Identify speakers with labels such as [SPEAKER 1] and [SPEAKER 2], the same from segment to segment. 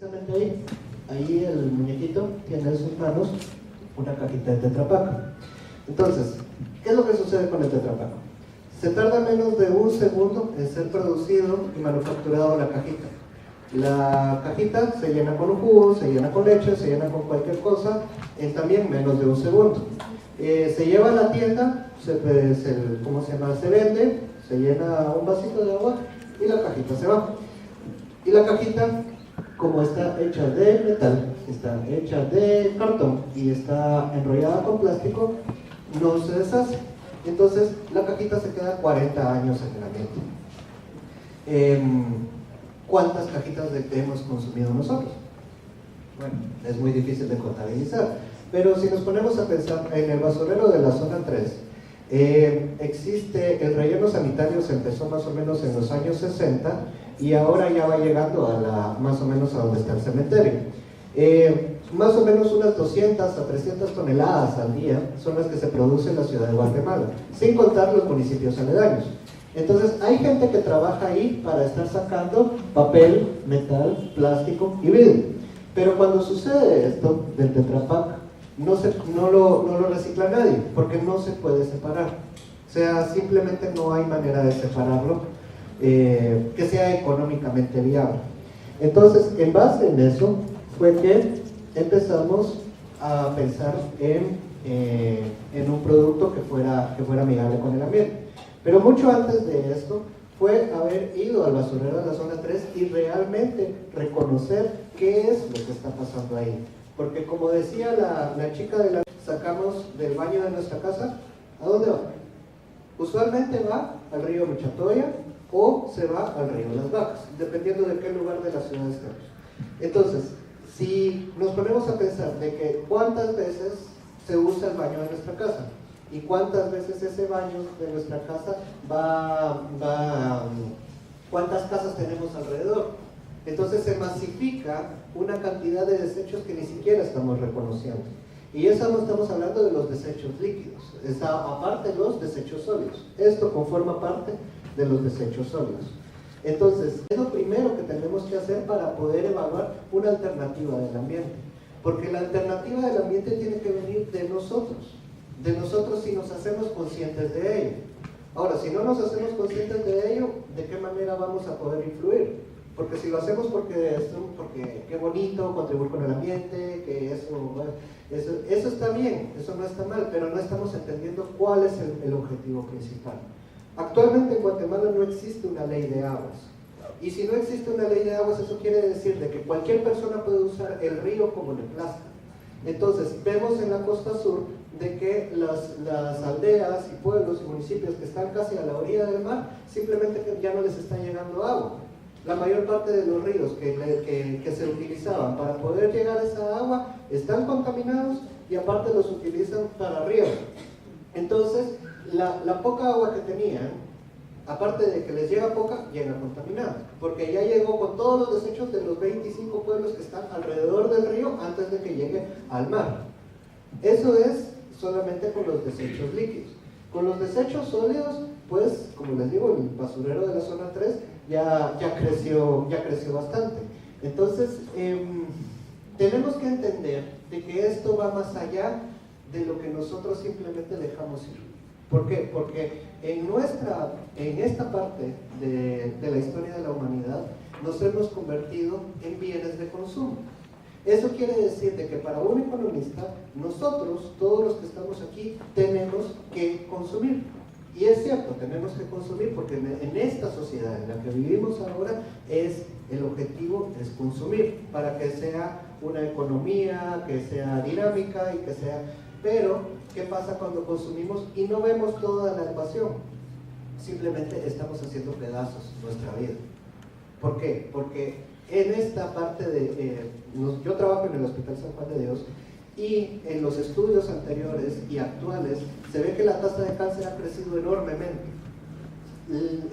[SPEAKER 1] Precisamente ahí el muñequito tiene en sus manos una cajita de Tetra Pak. Entonces, ¿qué es lo que sucede con el Tetra Pak? Se tarda menos de un segundo en ser producido y manufacturado la cajita. La cajita se llena con un jugo, se llena con leche, se llena con cualquier cosa en también menos de un segundo. Se lleva a la tienda, se vende, se llena un vasito de agua y la cajita se va. Y la cajita, como está hecha de metal, está hecha de cartón y está enrollada con plástico, no se deshace. Entonces la cajita se queda 40 años en el ambiente. ¿Cuántas cajitas hemos consumido nosotros? Bueno, es muy difícil de contabilizar, pero si nos ponemos a pensar en el basurero de la zona 3, existe el relleno sanitario, se empezó más o menos en los años 60 y ahora ya va llegando a más o menos a donde está el cementerio. Más o menos unas 200 a 300 toneladas al día son las que se producen en la ciudad de Guatemala, sin contar los municipios aledaños. Entonces hay gente que trabaja ahí para estar sacando papel, metal, plástico y vidrio. Pero cuando sucede esto del Tetra Pak, no lo recicla nadie, porque no se puede separar. O sea, simplemente no hay manera de separarlo que sea económicamente viable. Entonces, en base en eso, fue que empezamos a pensar en un producto que fuera amigable con el ambiente. Pero mucho antes de esto fue haber ido al basurero de la zona 3 y realmente reconocer qué es lo que está pasando ahí. Porque como decía la chica sacamos del baño de nuestra casa, ¿a dónde va? Usualmente va al río Michatoya o se va al río Las Vacas, dependiendo de qué lugar de la ciudad estemos. Entonces, si nos ponemos a pensar de que cuántas veces se usa el baño de nuestra casa y cuántas veces ese baño de nuestra casa cuántas casas tenemos alrededor, entonces se masifica una cantidad de desechos que ni siquiera estamos reconociendo. Y eso no estamos hablando de los desechos líquidos, está aparte los desechos sólidos. Esto conforma parte de los desechos sólidos. Entonces, es lo primero que tenemos que hacer para poder evaluar una alternativa del ambiente. Porque la alternativa del ambiente tiene que venir de nosotros si nos hacemos conscientes de ello. Ahora, si no nos hacemos conscientes de ello, ¿de qué manera vamos a poder influir? Porque si lo hacemos porque qué bonito contribuir con el ambiente, que eso está bien, eso no está mal, pero no estamos entendiendo cuál es el objetivo principal. Actualmente en Guatemala no existe una ley de aguas. Y si no existe una ley de aguas, eso quiere decir de que cualquier persona puede usar el río como le plazca. Entonces, vemos en la costa sur de que las aldeas y pueblos y municipios que están casi a la orilla del mar, simplemente que ya no les está llegando agua. La mayor parte de los ríos que se utilizaban para poder llegar a esa agua están contaminados y aparte los utilizan para riego. Entonces, la poca agua que tenían, aparte de que les llega poca, llega contaminada, porque ya llegó con todos los desechos de los 25 pueblos que están alrededor del río antes de que llegue al mar. Eso es solamente con los desechos líquidos. Con los desechos sólidos, pues, como les digo, el basurero de la zona 3 ya creció bastante. Entonces, tenemos que entender de que esto va más allá de lo que nosotros simplemente dejamos ir. ¿Por qué? Porque en esta parte de la historia de la humanidad nos hemos convertido en bienes de consumo. Eso quiere decir de que para un economista, nosotros, todos los que estamos aquí, tenemos que consumir. Y es cierto, tenemos que consumir porque en esta sociedad en la que vivimos ahora, el objetivo es consumir para que sea una economía, que sea dinámica y que sea... Pero, ¿qué pasa cuando consumimos y no vemos toda la ecuación? Simplemente estamos haciendo pedazos nuestra vida. ¿Por qué? Porque en esta parte yo trabajo en el Hospital San Juan de Dios y en los estudios anteriores y actuales se ve que la tasa de cáncer ha crecido enormemente.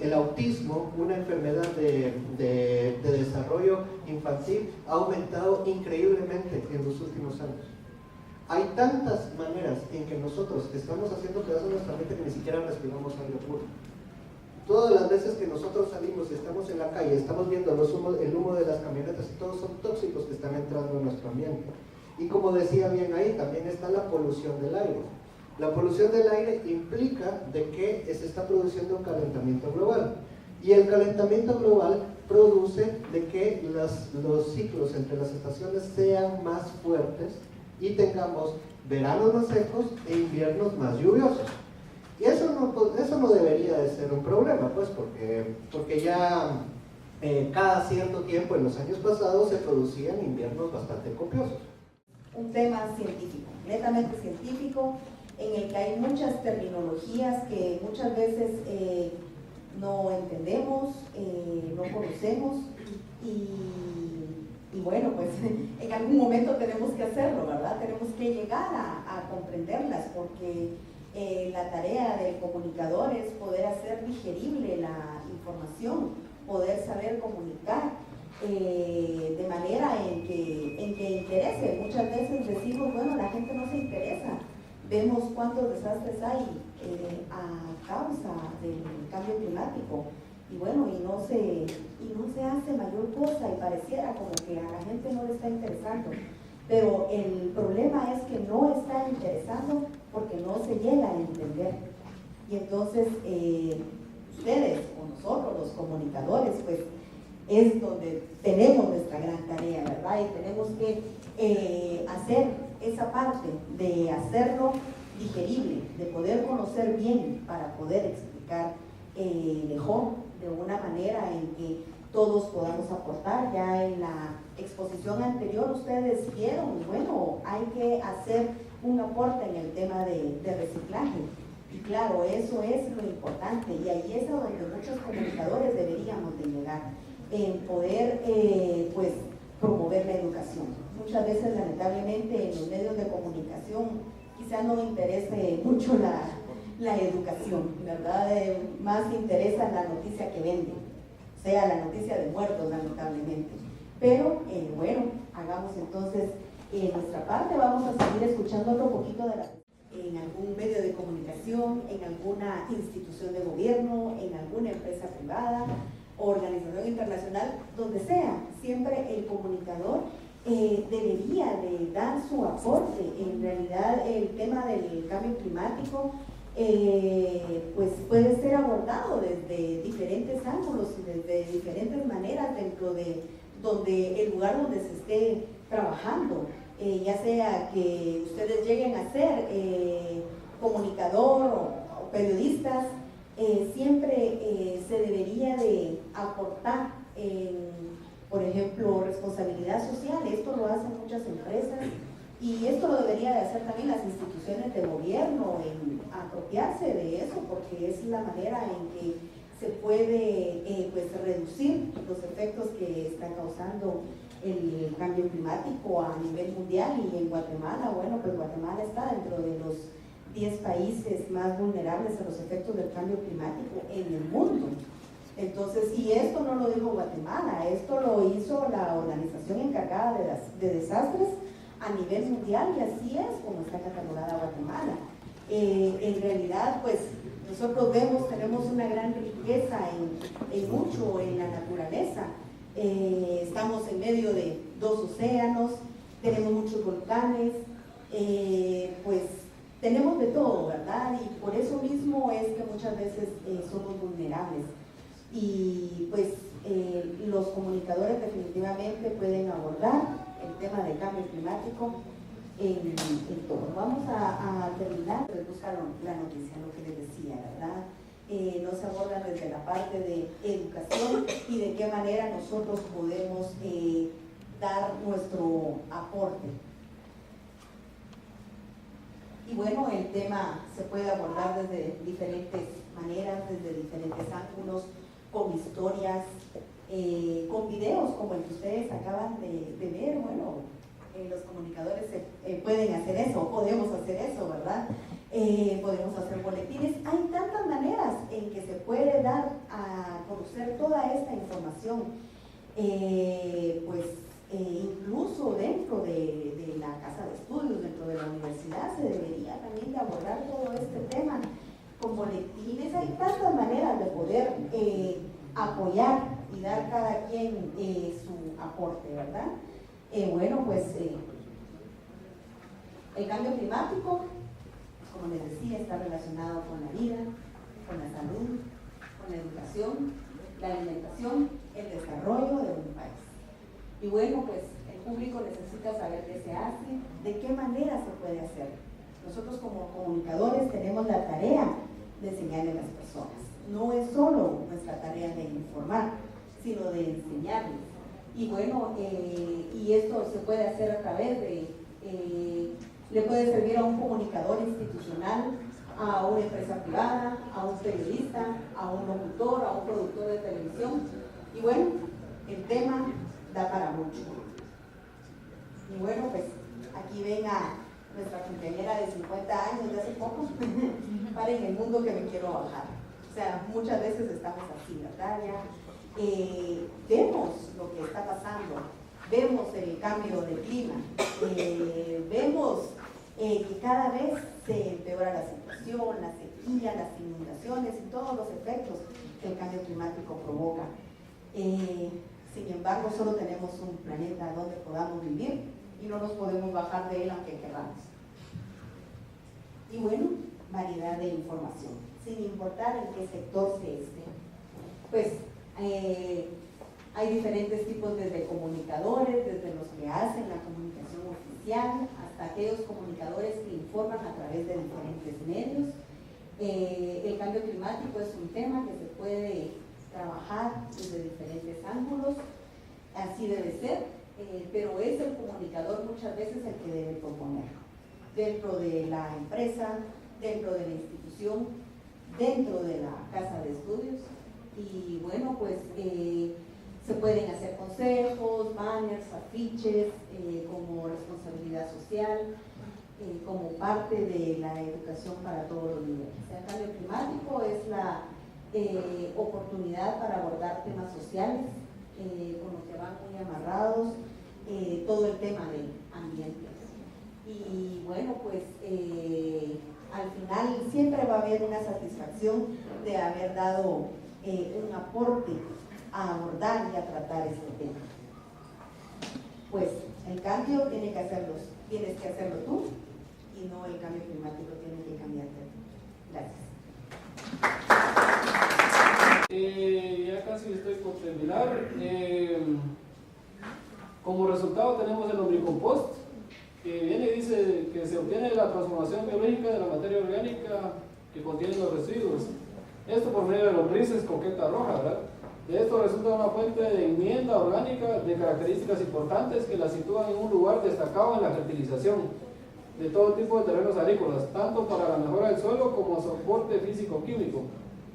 [SPEAKER 1] El autismo, una enfermedad de desarrollo infantil, ha aumentado increíblemente en los últimos años. Hay tantas maneras en que nosotros estamos haciendo pedazos nuestra mente que ni siquiera respiramos aire puro. Todas las veces que nosotros salimos y estamos en la calle, estamos viendo el humo de las camionetas y todos son tóxicos que están entrando en nuestro ambiente. Y como decía bien ahí, también está la polución del aire. La polución del aire implica de que se está produciendo un calentamiento global. Y el calentamiento global produce de que los ciclos entre las estaciones sean más fuertes y tengamos veranos más secos e inviernos más lluviosos. Y eso no debería de ser un problema, pues, porque ya cada cierto tiempo en los años pasados se producían inviernos bastante copiosos.
[SPEAKER 2] Un tema científico, netamente científico, en el que hay muchas terminologías que muchas veces no entendemos, no conocemos y bueno, pues en algún momento tenemos que hacerlo, ¿verdad? Tenemos que llegar a comprenderlas porque la tarea del comunicador es poder hacer digerible la información, poder saber comunicar de manera en que interese. Muchas veces decimos, bueno, la gente no se interesa. Vemos cuántos desastres hay a causa del cambio climático y bueno, y no se hace mayor cosa y pareciera como que a la gente no le está interesando. Pero el problema es que no está interesando porque no se llega a entender. Y entonces ustedes o nosotros, los comunicadores, pues es donde tenemos nuestra gran tarea, ¿verdad? Y tenemos que hacer esa parte de hacerlo digerible, de poder conocer bien para poder explicar mejor, de una manera en que todos podamos aportar. Ya en la exposición anterior ustedes vieron, bueno, hay que hacer un aporte en el tema de reciclaje. Y claro, eso es lo importante y ahí es a donde muchos comunicadores deberíamos de llegar, en poder pues promover la educación. Muchas veces lamentablemente en los medios de comunicación quizás no interese mucho la educación, ¿verdad? Más interesa la noticia que vende, sea la noticia de muertos lamentablemente. Pero bueno, hagamos entonces nuestra parte, vamos a seguir escuchando otro poquito en algún medio de comunicación, en alguna institución de gobierno, en alguna empresa privada, organización internacional, donde sea. Siempre el comunicador debería de dar su aporte. En realidad el tema del cambio climático pues puede ser abordado desde diferentes ángulos y desde diferentes maneras dentro de el lugar donde se esté trabajando, ya sea que ustedes lleguen a ser comunicador o periodistas, siempre se debería de aportar por ejemplo, responsabilidad social. Esto lo hacen muchas empresas y esto lo debería de hacer también las instituciones de gobierno, en apropiarse de eso, porque es la manera en que se puede pues reducir los efectos que está causando el cambio climático a nivel mundial. Y en Guatemala, bueno, pues Guatemala está dentro de los 10 países más vulnerables a los efectos del cambio climático en el mundo. Entonces, y esto no lo dijo Guatemala, esto lo hizo la organización encargada de desastres a nivel mundial, y así es como está catalogada Guatemala. En realidad, pues nosotros tenemos una gran riqueza en mucho en la naturaleza. Estamos en medio de 2 océanos, tenemos muchos volcanes, pues tenemos de todo, ¿verdad? Y por eso mismo es que muchas veces somos vulnerables. Y pues los comunicadores definitivamente pueden abordar el tema del cambio climático en todo. Vamos a terminar, pues buscar la noticia, lo que les decía, ¿verdad? No se aborda desde la parte de educación y de qué manera nosotros podemos dar nuestro aporte. Y bueno, el tema se puede abordar desde diferentes maneras, desde diferentes ángulos, con historias, con videos como el que ustedes acaban de ver. Bueno, los comunicadores pueden hacer eso, podemos hacer eso, ¿verdad? Podemos hacer boletines. Hay tantas maneras en que se puede dar a conocer toda esta información. Pues incluso dentro de la casa de estudios, dentro de la universidad, se debería también de abordar todo este tema con boletines, hay tantas maneras de poder apoyar y dar cada quien su aporte, ¿verdad? Bueno, pues el cambio climático, como les decía, está relacionado con la vida, con la salud, con la educación, la alimentación, el desarrollo de un país. Y bueno, pues el público necesita saber qué se hace, de qué manera se puede hacer. Nosotros como comunicadores tenemos la tarea de enseñarle a las personas. No es solo nuestra tarea de informar, sino de enseñarles. Y bueno, y esto se puede hacer a través de, le puede servir a un comunicador institucional, a una empresa privada, a un periodista, a un locutor, a un productor de televisión. Y bueno, el tema da para mucho. Y bueno, pues aquí ven a nuestra compañera de 50 años de hace poco, para en el mundo que me quiero bajar. O sea, muchas veces estamos así, ¿verdad? Ya, vemos lo que está pasando, vemos el cambio de clima, vemos que cada vez se empeora la situación, la sequía, las inundaciones y todos los efectos que el cambio climático provoca. Sin embargo, solo tenemos un planeta donde podamos vivir y no nos podemos bajar de él aunque queramos. Y bueno, variedad de información, sin importar en qué sector se esté. Pues hay diferentes tipos desde comunicadores, desde los que hacen la comunicación oficial, hasta aquellos comunicadores que informan a través de diferentes medios. El cambio climático es un tema que se puede trabajar desde diferentes ángulos, así debe ser, pero es el comunicador muchas veces el que debe proponerlo, dentro de la empresa, dentro de la institución, dentro de la casa de estudios. Y bueno, pues se pueden hacer consejos, banners, afiches, como responsabilidad social, como parte de la educación para todos los niveles. El cambio climático es la oportunidad para abordar temas sociales, con los que van muy amarrados, todo el tema del ambiente. Y bueno, pues al final siempre va a haber una satisfacción de haber dado un aporte a abordar y a tratar este tema. Pues el cambio tienes que hacerlo tú, y no el cambio climático tiene que cambiarte. Gracias.
[SPEAKER 3] Ya casi estoy por terminar. Como resultado tenemos el lombricompost, que viene y dice que se obtiene la transformación biológica de la materia orgánica que contiene los residuos. Esto por medio de lombrices coqueta roja, ¿verdad? De esto resulta una fuente de enmienda orgánica de características importantes que la sitúan en un lugar destacado en la fertilización de todo tipo de terrenos agrícolas, tanto para la mejora del suelo como soporte físico-químico,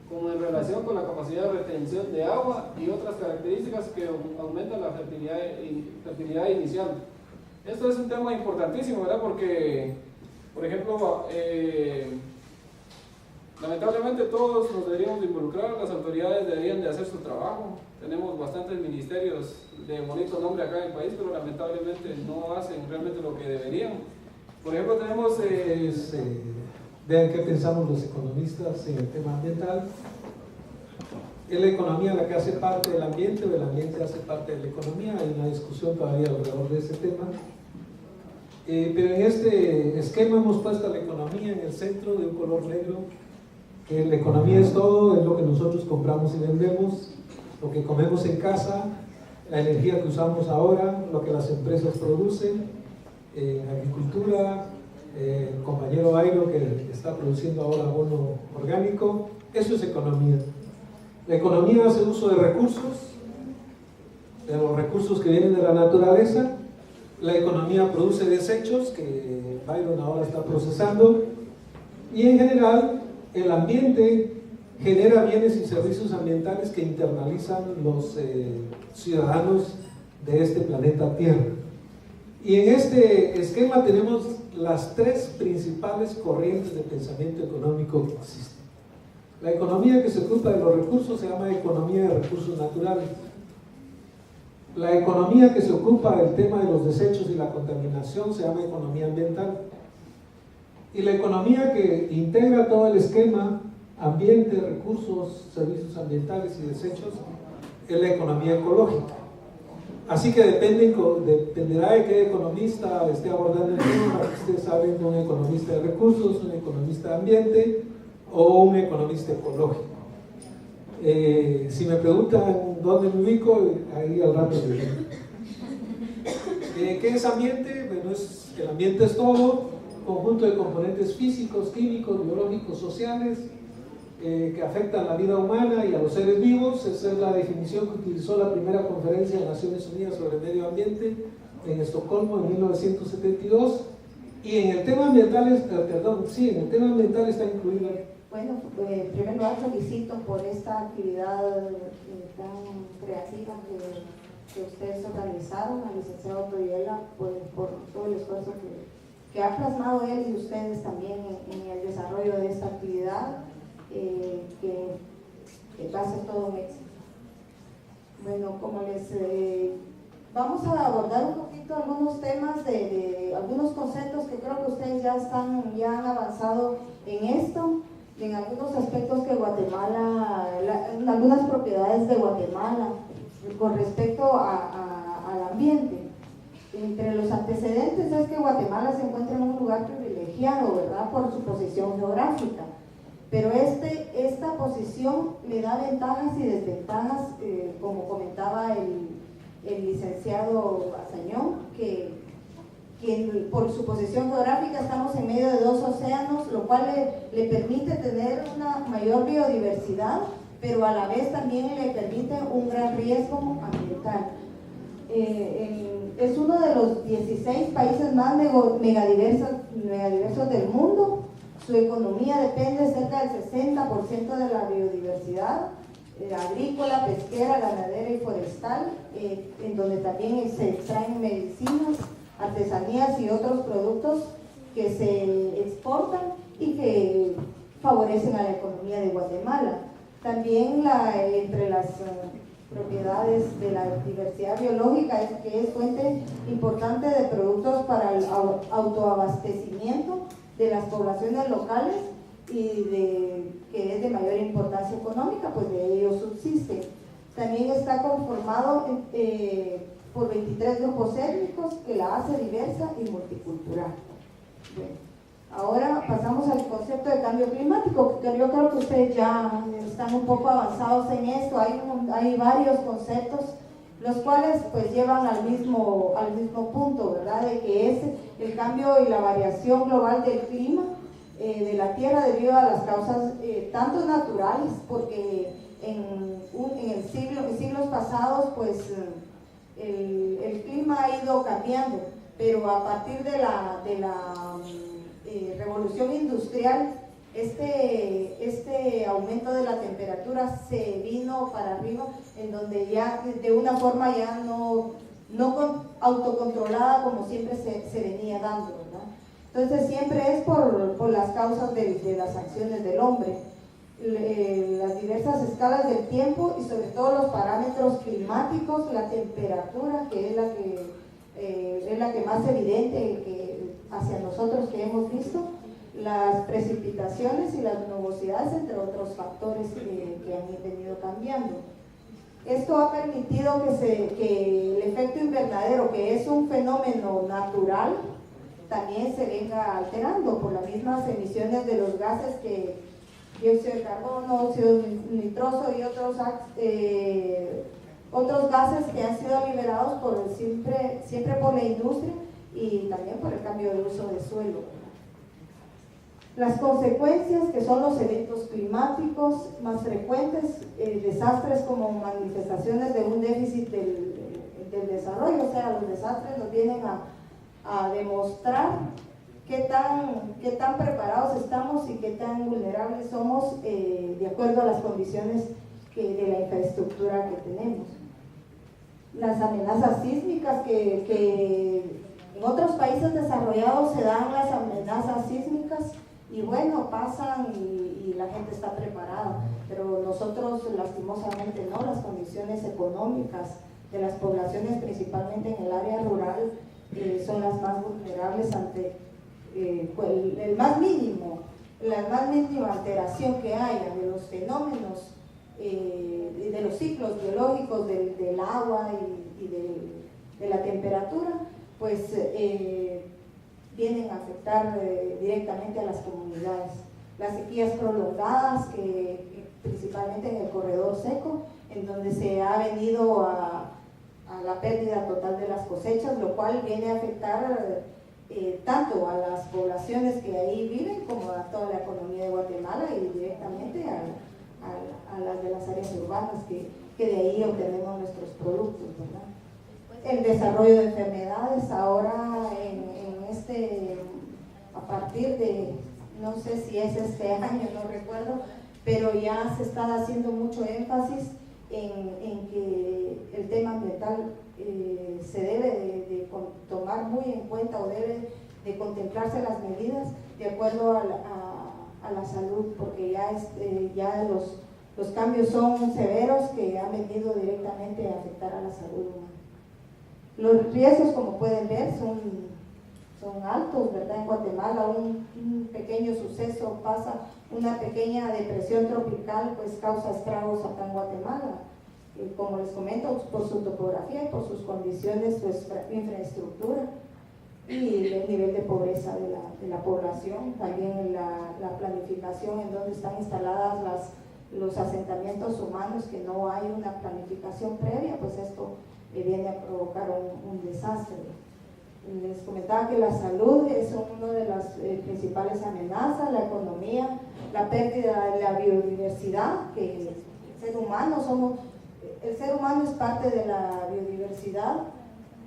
[SPEAKER 3] como en relación con la capacidad de retención de agua y otras características que aumentan la fertilidad inicial. Esto es un tema importantísimo, ¿verdad? Porque, por ejemplo, lamentablemente todos nos deberíamos involucrar, las autoridades deberían de hacer su trabajo. Tenemos bastantes ministerios de bonito nombre acá en el país, pero lamentablemente no hacen realmente lo que deberían. Por ejemplo, tenemos...
[SPEAKER 4] vean qué pensamos los economistas en el tema ambiental. ¿Es la economía la que hace parte del ambiente o el ambiente hace parte de la economía? Hay una discusión todavía alrededor de ese tema. Pero en este esquema hemos puesto a la economía en el centro de un color negro, que la economía es todo, es lo que nosotros compramos y vendemos, lo que comemos en casa, la energía que usamos ahora, lo que las empresas producen, agricultura, el compañero Bailo que está produciendo ahora abono orgánico. Eso es economía. La economía hace uso de recursos, de los recursos que vienen de la naturaleza. La economía produce desechos que Byron ahora está procesando, y en general el ambiente genera bienes y servicios ambientales que internalizan los ciudadanos de este planeta Tierra. Y en este esquema tenemos las tres principales corrientes de pensamiento económico que existen. La economía que se ocupa de los recursos se llama economía de recursos naturales. La economía que se ocupa del tema de los desechos y la contaminación se llama economía ambiental. Y la economía que integra todo el esquema ambiente, recursos, servicios ambientales y desechos es la economía ecológica. Así que dependerá de qué economista esté abordando el tema. Ustedes saben, un economista de recursos, un economista de ambiente o un economista ecológico. Si me preguntan dónde me ubico, ahí al rato les digo. ¿Qué es ambiente? Bueno, el ambiente es todo, conjunto de componentes físicos, químicos, biológicos, sociales, que afectan la vida humana y a los seres vivos. Esa es la definición que utilizó la primera conferencia de Naciones Unidas sobre el medio ambiente en Estocolmo en 1972. Y en el tema ambiental, en el tema ambiental está incluida.
[SPEAKER 2] Bueno, en primer lugar felicito por esta actividad tan creativa que ustedes organizaron, al licenciado Toriela, por todo el esfuerzo que ha plasmado él y ustedes también en el desarrollo de esta actividad, que va a ser todo un éxito. Bueno, como vamos a abordar un poquito algunos temas de algunos conceptos que creo que ustedes ya han avanzado en esto, en algunos aspectos que Guatemala, en algunas propiedades de Guatemala con respecto al ambiente. Entre los antecedentes es que Guatemala se encuentra en un lugar privilegiado, ¿verdad?, por su posición geográfica. Pero esta posición le da ventajas y desventajas, como comentaba el licenciado Azañón, que por su posición geográfica estamos en medio de dos océanos, lo cual le permite tener una mayor biodiversidad, pero a la vez también le permite un gran riesgo ambiental. Es uno de los 16 países más megadiversos del mundo. Su economía depende cerca del 60% de la biodiversidad agrícola, pesquera, ganadera y forestal, en donde también se extraen medicinas, artesanías y otros productos que se exportan y que favorecen a la economía de Guatemala. También entre las propiedades de la diversidad biológica es que es fuente importante de productos para el autoabastecimiento de las poblaciones locales y que es de mayor importancia económica, pues de ellos subsiste. También está conformado por 23 grupos étnicos que la hace diversa y multicultural. Bueno, ahora pasamos al concepto de cambio climático, que yo creo que ustedes ya están un poco avanzados en esto. Hay varios conceptos, los cuales pues llevan al mismo punto, ¿verdad?, de que es el cambio y la variación global del clima de la Tierra debido a las causas tanto naturales, porque en siglos pasados pues el clima ha ido cambiando, pero a partir de la revolución industrial, este aumento de la temperatura se vino para arriba, en donde ya de una forma ya no autocontrolada como siempre se venía dando, ¿verdad? Entonces siempre es por las causas de las acciones del hombre. Las diversas escalas del tiempo y sobre todo los parámetros climáticos, la temperatura, que es la que más evidente hacia nosotros que hemos visto, las precipitaciones y las nubosidades, entre otros factores que han venido cambiando. Esto ha permitido que el efecto invernadero, que es un fenómeno natural, también se venga alterando por las mismas emisiones de los gases dióxido de carbono, óxido nitroso y otros gases que han sido liberados siempre por la industria y también por el cambio de uso de suelo. Las consecuencias, que son los eventos climáticos más frecuentes, desastres como manifestaciones de un déficit del desarrollo, o sea, los desastres nos vienen a demostrar qué tan preparados estamos y qué tan vulnerables somos de acuerdo a las condiciones de la infraestructura que tenemos. Las amenazas sísmicas, que en otros países desarrollados se dan las amenazas sísmicas y bueno, pasan y la gente está preparada, pero nosotros lastimosamente no. Las condiciones económicas de las poblaciones, principalmente en el área rural, son las más vulnerables ante el más mínimo
[SPEAKER 5] la más mínima alteración que haya de los fenómenos, de los ciclos biológicos del agua y de la temperatura, pues vienen a afectar directamente a las comunidades. Las sequías prolongadas, que principalmente en el corredor seco, en donde se ha venido a la pérdida total de las cosechas, lo cual viene a afectar tanto a las poblaciones que ahí viven como a toda la economía de Guatemala y directamente a las de las áreas urbanas que de ahí obtenemos nuestros productos, ¿verdad? El desarrollo de enfermedades ahora a partir de, no sé si es este año, no recuerdo, pero ya se está haciendo mucho énfasis en que el tema ambiental se debe de tomar muy en cuenta o debe de contemplarse las medidas de acuerdo a la salud, porque ya los cambios son severos que han venido directamente a afectar a la salud humana. Los riesgos, como pueden ver, son altos, ¿verdad? En Guatemala un pequeño suceso pasa, una pequeña depresión tropical, pues causa estragos acá en Guatemala. Como les comento, por su topografía y por sus condiciones, su infraestructura y el nivel de pobreza de la población, también la planificación en donde están instaladas los asentamientos humanos, que no hay una planificación previa, pues esto viene a provocar un desastre. Les comentaba que la salud es una de las principales amenazas, la economía, la pérdida de la biodiversidad, que el ser humano es parte de la biodiversidad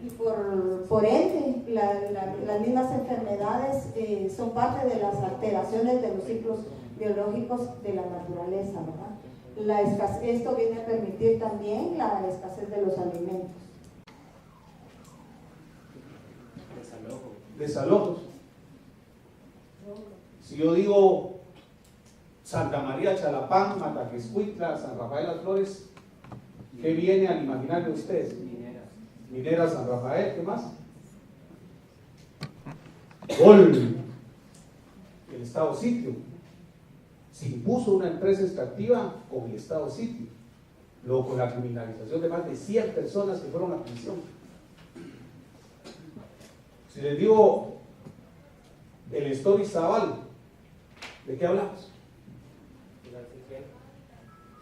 [SPEAKER 5] y por ende las mismas enfermedades son parte de las alteraciones de los ciclos biológicos de la naturaleza, ¿verdad? Esto viene a permitir también la escasez de los alimentos.
[SPEAKER 6] Desalojos. Si yo digo Santa María Chalapán, Mataquescuintla, San Rafael Las Flores, ¿qué viene al imaginario de ustedes? Minera San Rafael, ¿qué más? Gol, el estado sitio. Se impuso una empresa extractiva con el estado sitio, luego con la criminalización de más de 100 personas que fueron a prisión. Si les digo el Story Zaval, ¿de qué hablamos?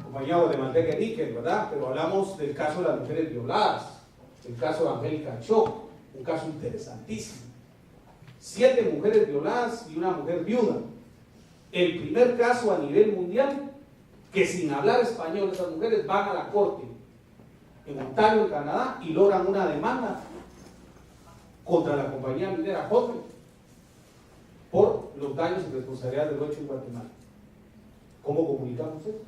[SPEAKER 6] Acompañado de manteca y níquel, ¿verdad? Pero hablamos del caso de las mujeres violadas, el caso de Angélica Cho, un caso interesantísimo. 7 mujeres violadas y una mujer viuda. El primer caso a nivel mundial que sin hablar español esas mujeres van a la corte en Ontario, en Canadá, y logran una demanda contra la compañía minera Hotman por los daños y responsabilidad del hecho en Guatemala. ¿Cómo comunicamos eso?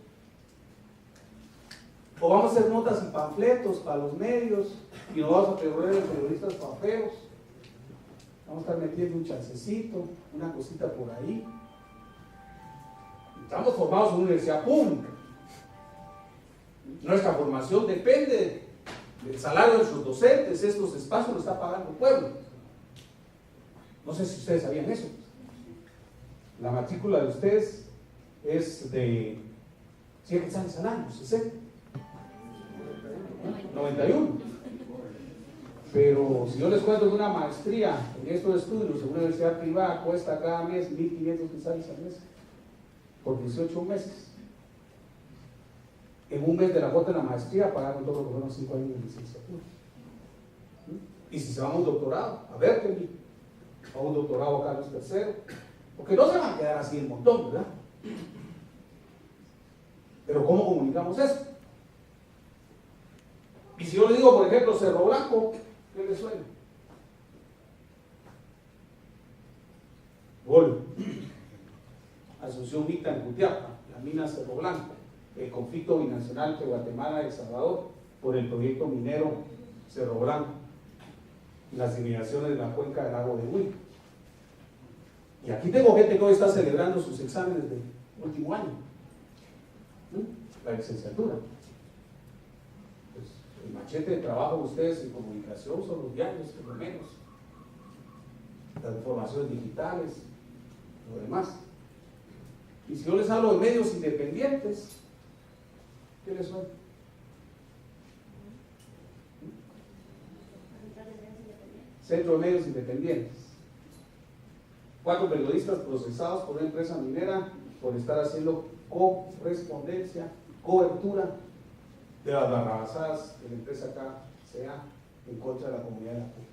[SPEAKER 6] O vamos a hacer notas y panfletos para los medios y nos vamos a perder los periodistas paperos. Vamos a estar metiendo un chancecito, una cosita por ahí. Estamos formados en una universidad pública. Nuestra formación depende del salario de nuestros docentes. Estos espacios los está pagando el pueblo. No sé si ustedes sabían eso. La matrícula de ustedes es de 100 quetzales al año, 60. 91. Pero si yo les cuento que una maestría en estos estudios en una universidad privada cuesta cada mes 1.500 quetzales al mes por 18 meses. En un mes de la cuota de la maestría pagaron todo lo que fueron 5 años de licenciatura. Y si se va a un doctorado, a Berkeley, a un doctorado a Carlos III, porque no se van a quedar así el montón, ¿verdad? Pero ¿cómo comunicamos eso? Y si yo le digo, por ejemplo, Cerro Blanco, ¿qué le suena? Gol. Asunción Mixta en Cutiapa, la mina Cerro Blanco, el conflicto binacional entre Guatemala y El Salvador por el proyecto minero Cerro Blanco, las inmigraciones de la cuenca del lago de Huila. Y aquí tengo gente que hoy está celebrando sus exámenes de último año, la licenciatura. Pues, el machete de trabajo de ustedes en comunicación son los diarios, por lo menos, las informaciones digitales, lo demás. Y si yo les hablo de medios independientes, ¿qué les suena? Centro de Medios Independientes. 4 periodistas procesados por una empresa minera por estar haciendo correspondencia, cobertura de las barrabasadas de la empresa KCA en contra de la comunidad de la Puebla.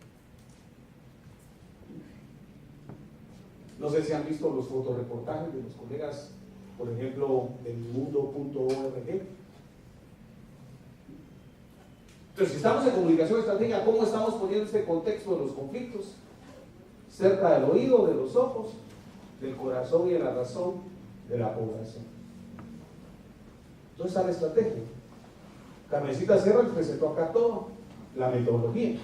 [SPEAKER 6] No sé si han visto los fotoreportajes de los colegas, por ejemplo, del mundo.org. Entonces, si estamos en comunicación estratégica, ¿cómo estamos poniendo este contexto de los conflictos? Cerca del oído, de los ojos, del corazón y de la razón de la población. ¿Dónde está la estrategia? Carmencita Sierra les presentó acá todo, la metodología,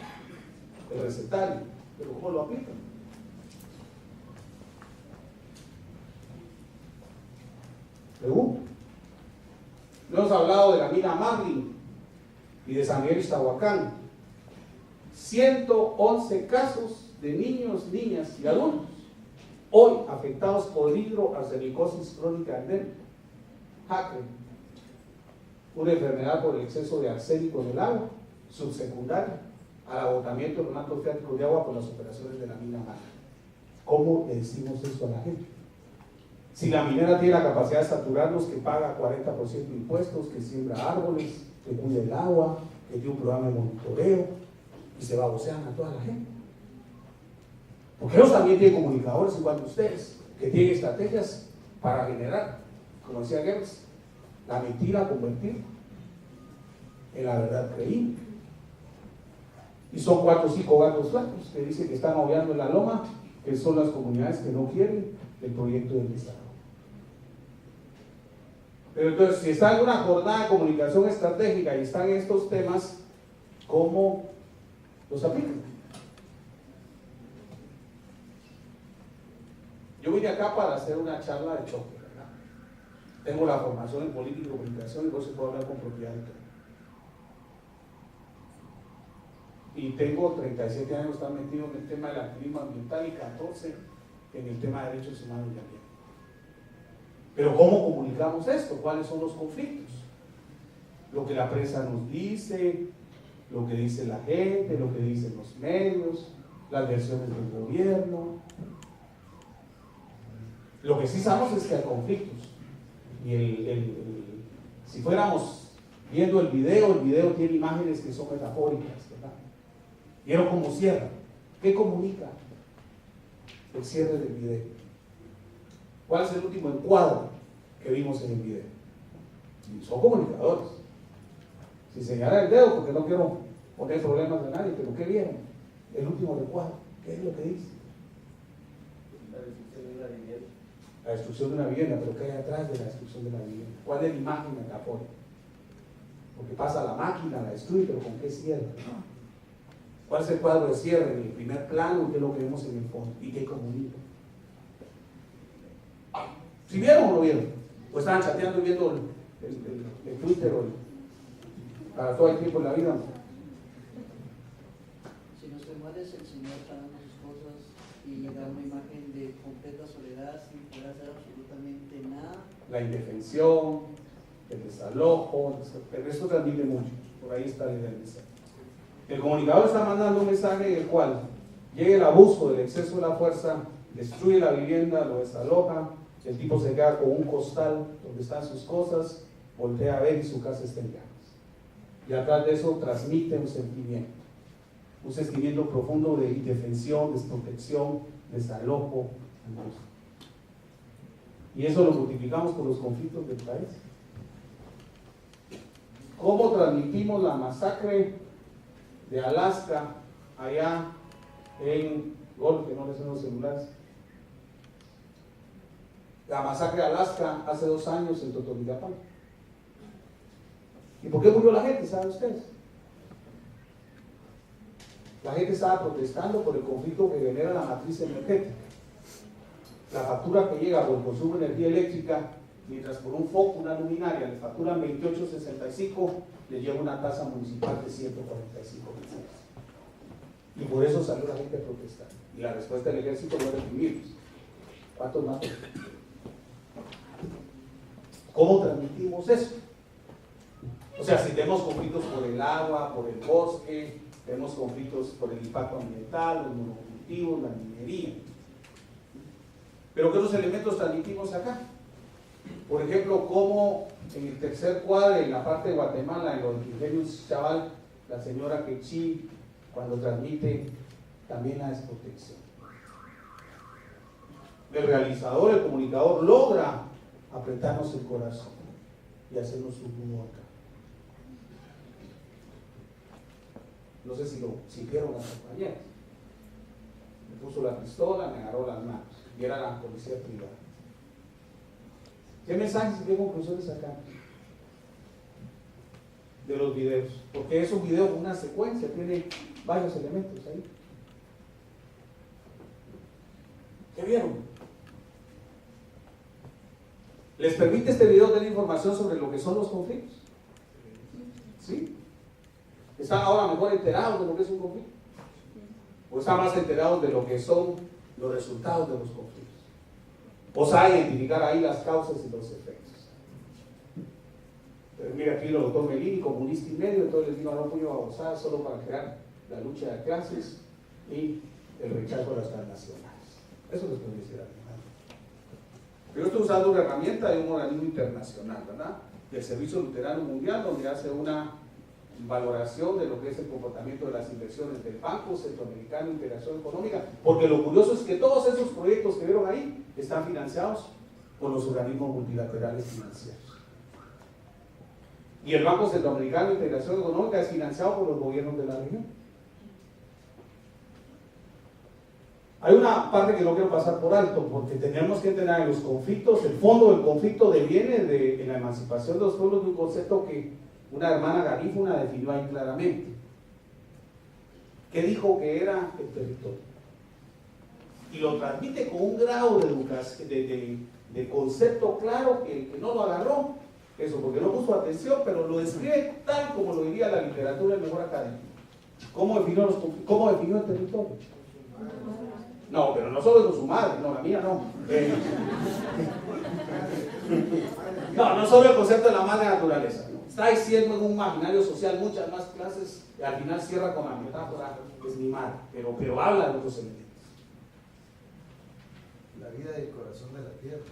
[SPEAKER 6] el recetario, pero ¿cómo lo aplican? Pregunta. No hemos hablado de la mina Marlin y de San Miguel Iztahuacán. 111 casos de niños, niñas y adultos hoy afectados por hidroarsenicosis crónica endémica, HACRE, una enfermedad por el exceso de arsénico en el agua, subsecundaria al agotamiento de los mantos freáticos de agua por las operaciones de la mina Marlin. ¿Cómo le decimos eso a la gente? Si la minera tiene la capacidad de saturarnos, que paga 40% de impuestos, que siembra árboles, que cuida el agua, que tiene un programa de monitoreo y se babosean a toda la gente. Porque ellos también tienen comunicadores igual que ustedes, que tienen estrategias para generar, como decía Goebbels, la mentira convertir en la verdad creíble. Y son 4 o 5 gatos flacos que dicen que están aullando en la loma, que son las comunidades que no quieren el proyecto del desarrollo. Pero entonces, si está en una jornada de comunicación estratégica y están estos temas, ¿cómo los aplican? Yo vine acá para hacer una charla de choque, ¿verdad? Tengo la formación en política y comunicación y no se puede hablar con propiedad de todo. Y tengo 37 años estar metido en el tema del activismo ambiental y 14 en el tema de derechos humanos y ambiente. Pero ¿cómo comunicamos esto? ¿Cuáles son los conflictos? Lo que la prensa nos dice, lo que dice la gente, lo que dicen los medios, las versiones del gobierno. Lo que sí sabemos es que hay conflictos. Y si fuéramos viendo el video tiene imágenes que son metafóricas, ¿verdad? ¿Vieron cómo cierra? ¿Qué comunica el cierre del video? ¿Cuál es el último encuadre que vimos en el video? Y son comunicadores. Si señala el dedo, porque no quiero poner problemas de nadie, pero ¿qué vieron? El último encuadre, ¿qué es lo que dice?
[SPEAKER 7] La destrucción de una vivienda.
[SPEAKER 6] La destrucción de una vivienda, pero ¿qué hay atrás de la destrucción de la vivienda? ¿Cuál es la imagen metafórica? Porque pasa la máquina, la destruye, pero ¿con qué cierra? ¿Cuál es el cuadro de cierre en el primer plano y qué es lo que vemos en el fondo? ¿Y qué comunica? ¿Si vieron o no vieron? ¿O estaban chateando y viendo el Twitter para todo el tiempo en la vida?
[SPEAKER 7] Si no se muere, es el Señor tratando sus cosas y da una imagen de completa soledad sin poder hacer absolutamente nada.
[SPEAKER 6] La indefensión, el desalojo, pero esto transmite mucho. Por ahí está el mensaje. El comunicador está mandando un mensaje en el cual llega el abuso del exceso de la fuerza, destruye la vivienda, lo desaloja, el tipo se queda con un costal donde están sus cosas, voltea a ver y su casa está en llamas. Y atrás de eso transmite un sentimiento profundo de indefensión, desprotección, desalojo, angustia. Y eso lo multiplicamos con los conflictos del país. ¿Cómo transmitimos la masacre de Alaska allá en Golf, que no les son los celulares? La masacre de Alaska hace 2 años en Totonicapán. ¿Y por qué murió la gente? ¿Saben ustedes? La gente estaba protestando por el conflicto que genera la matriz energética. La factura que llega por el consumo de energía eléctrica, mientras por un foco, una luminaria, le facturan 28.65, le llega una tasa municipal de 145 pesos. Y por eso salió la gente a protestar. Y la respuesta del ejército no es reprimirlos. ¿Cuántos más? ¿Cómo transmitimos eso? O sea, si tenemos conflictos por el agua, por el bosque, tenemos conflictos por el impacto ambiental, los monocultivos, la minería. Pero ¿qué otros elementos transmitimos acá? Por ejemplo, cómo en el tercer cuadro, en la parte de Guatemala, en los ingenios Chaval, la señora Quechí, cuando transmite también la desprotección. El realizador, el comunicador, logra apretarnos el corazón y hacernos un nudo acá. No sé si lo siguieron las compañeras. Me puso la pistola, me agarró las manos. Y era la policía privada. ¿Qué mensajes y qué conclusiones sacan de los videos? Porque es un video con una secuencia, tiene varios elementos ahí. ¿Qué vieron? ¿Les permite este video tener información sobre lo que son los conflictos? ¿Sí? ¿Están ahora mejor enterados de lo que es un conflicto? ¿O están más enterados de lo que son los resultados de los conflictos? ¿O saben identificar ahí las causas y los efectos? Pero mira, aquí el doctor Melini, comunista y medio, entonces les digo, no puño a gozar solo para crear la lucha de clases y el rechazo a las transnacionales. Eso les puedo decir a mí. Pero yo estoy usando una herramienta de un organismo internacional, ¿verdad? Del Servicio Luterano Mundial, donde hace una valoración de lo que es el comportamiento de las inversiones del Banco Centroamericano de Integración Económica, porque lo curioso es que todos esos proyectos que vieron ahí están financiados por los organismos multilaterales financieros. Y el Banco Centroamericano de Integración Económica es financiado por los gobiernos de la región. Hay una parte que no quiero pasar por alto, porque tenemos que entender en los conflictos, el fondo del conflicto deviene en la emancipación de los pueblos de un concepto que una hermana garífuna definió ahí claramente. ¿Qué dijo que era el territorio? Y lo transmite con un grado de educación, de concepto claro que el que no lo agarró, eso porque no puso atención, pero lo describe tal como lo diría la literatura del mejor académico. ¿Cómo definió el territorio? No, pero no solo con su madre, no, la mía no. No solo el concepto de la madre naturaleza. ¿No? Está diciendo en un imaginario social muchas más clases y al final cierra con la metáfora, es mi madre, pero habla de otros elementos.
[SPEAKER 8] La vida y el corazón de la tierra.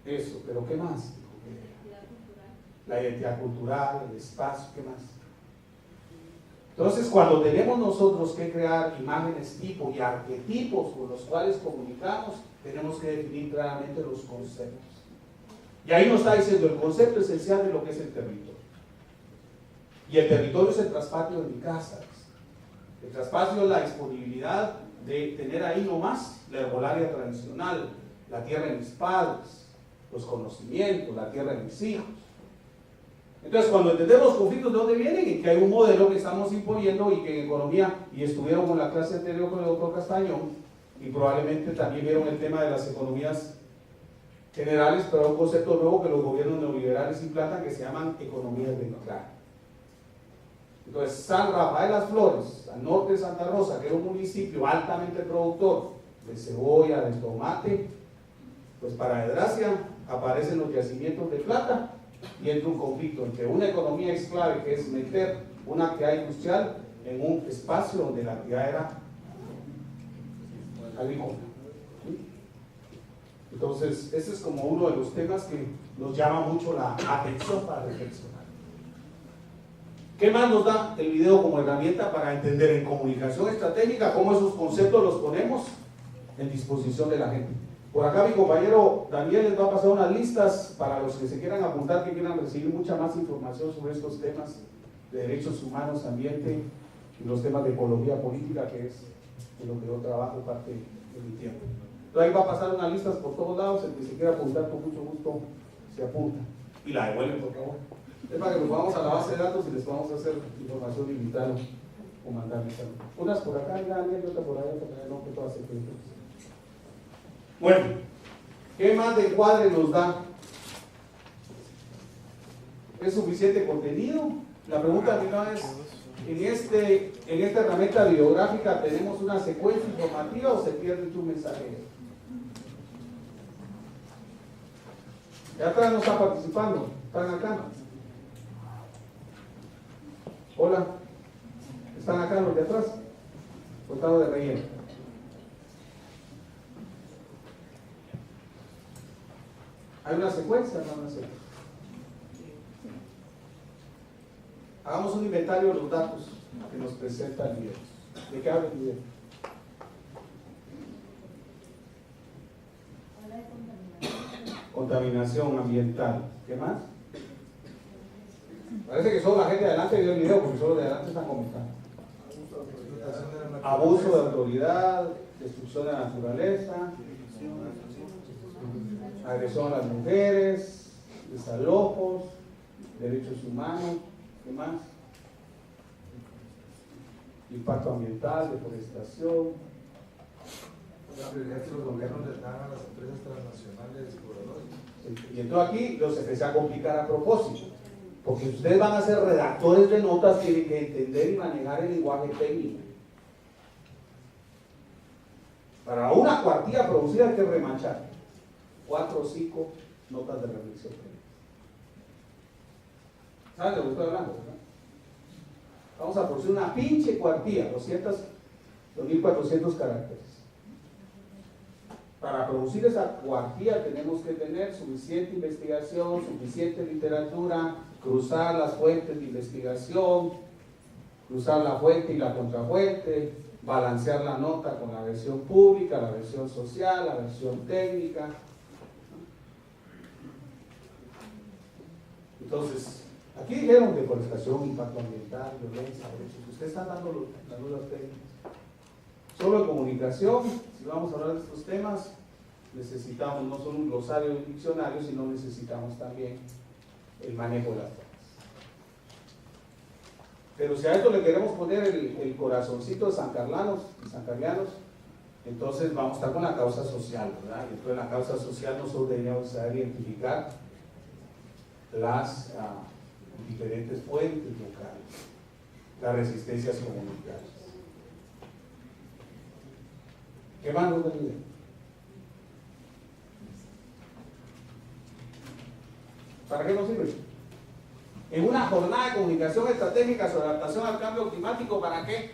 [SPEAKER 6] Eso, pero ¿qué más? La identidad cultural, el espacio, ¿qué más? Entonces, cuando tenemos nosotros que crear imágenes tipo y arquetipos con los cuales comunicamos, tenemos que definir claramente los conceptos. Y ahí nos está diciendo el concepto esencial de lo que es el territorio. Y el territorio es el traspatio de mi casa. El traspatio es la disponibilidad de tener ahí nomás la herbolaria tradicional, la tierra de mis padres, los conocimientos, la tierra de mis hijos. Entonces, cuando entendemos los conflictos de dónde vienen y que hay un modelo que estamos imponiendo y que en economía, y estuvieron con la clase anterior con el doctor Castañón, y probablemente también vieron el tema de las economías generales, pero un concepto nuevo que los gobiernos neoliberales implantan que se llaman economías de mercado. Entonces, San Rafael Las Flores, al norte de Santa Rosa, que era un municipio altamente productor de cebolla, de tomate, pues para desgracia aparecen los yacimientos de plata y entra un conflicto entre una economía esclave, que es meter una actividad industrial en un espacio donde la actividad era agrícola. ¿Sí? Entonces, ese es como uno de los temas que nos llama mucho la atención para reflexionar. ¿Qué más nos da el video como herramienta para entender en comunicación estratégica cómo esos conceptos los ponemos en disposición de la gente? Por acá mi compañero Daniel les va a pasar unas listas para los que se quieran apuntar, que quieran recibir mucha más información sobre estos temas de derechos humanos, ambiente y los temas de ecología política, que es en lo que yo trabajo parte de mi tiempo. Entonces ahí va a pasar unas listas por todos lados, el que se quiera apuntar con mucho gusto se apunta y la devuelven, por favor. Es para que nos vamos a la base de datos y les vamos a hacer información digital o mandarles algo. Unas por acá, Daniel, y otra por allá, no, que todas se queden. Bueno, ¿qué más de encuadre nos da? ¿Es suficiente contenido? La pregunta final es, en esta herramienta bibliográfica ¿tenemos una secuencia informativa o se pierde tu mensaje? De atrás no están participando, están acá. Hola, ¿están acá los de atrás? Votado de relleno. ¿Hay una secuencia? No, una secuencia. Hagamos un inventario de los datos que nos presenta el video. ¿De qué habla el video? Contaminación ambiental. ¿Qué más? Parece que solo la gente de adelante vio el video, porque solo de adelante están comentando. Abuso de autoridad, destrucción de la naturaleza, agresión a las mujeres, desalojos, derechos humanos, ¿qué más? Impacto ambiental, deforestación.
[SPEAKER 8] La prioridad que los gobiernos les dan a las empresas transnacionales exploradores.
[SPEAKER 6] Y entonces aquí los empecé a complicar a propósito, porque si ustedes van a ser redactores de notas, tienen que entender y manejar el lenguaje técnico. Para una cuartilla producida hay que remachar 4 o 5 notas de reflexión. ¿Saben de lo que estoy hablando? ¿verdad? Vamos a producir una pinche cuartilla, 2.400 caracteres. Para producir esa cuartilla tenemos que tener suficiente investigación, suficiente literatura, cruzar las fuentes de investigación, cruzar la fuente y la contrafuente, balancear la nota con la versión pública, la versión social, la versión técnica. Entonces, aquí dijeron deforestación, impacto ambiental, violencia, derechos. Ustedes están dando las dudas técnicas. Solo en comunicación, si vamos a hablar de estos temas, necesitamos no solo un glosario y un diccionario, sino necesitamos también el manejo de las formas. Pero si a esto le queremos poner el corazoncito de San Carlianos, entonces vamos a estar con la causa social, ¿verdad? Y entonces en la causa social nosotros deberíamos saber identificar las diferentes fuentes locales, las resistencias comunitarias. ¿Qué más nos ayuda? ¿Para qué nos sirve? En una jornada de comunicación estratégica sobre adaptación al cambio climático, ¿para qué?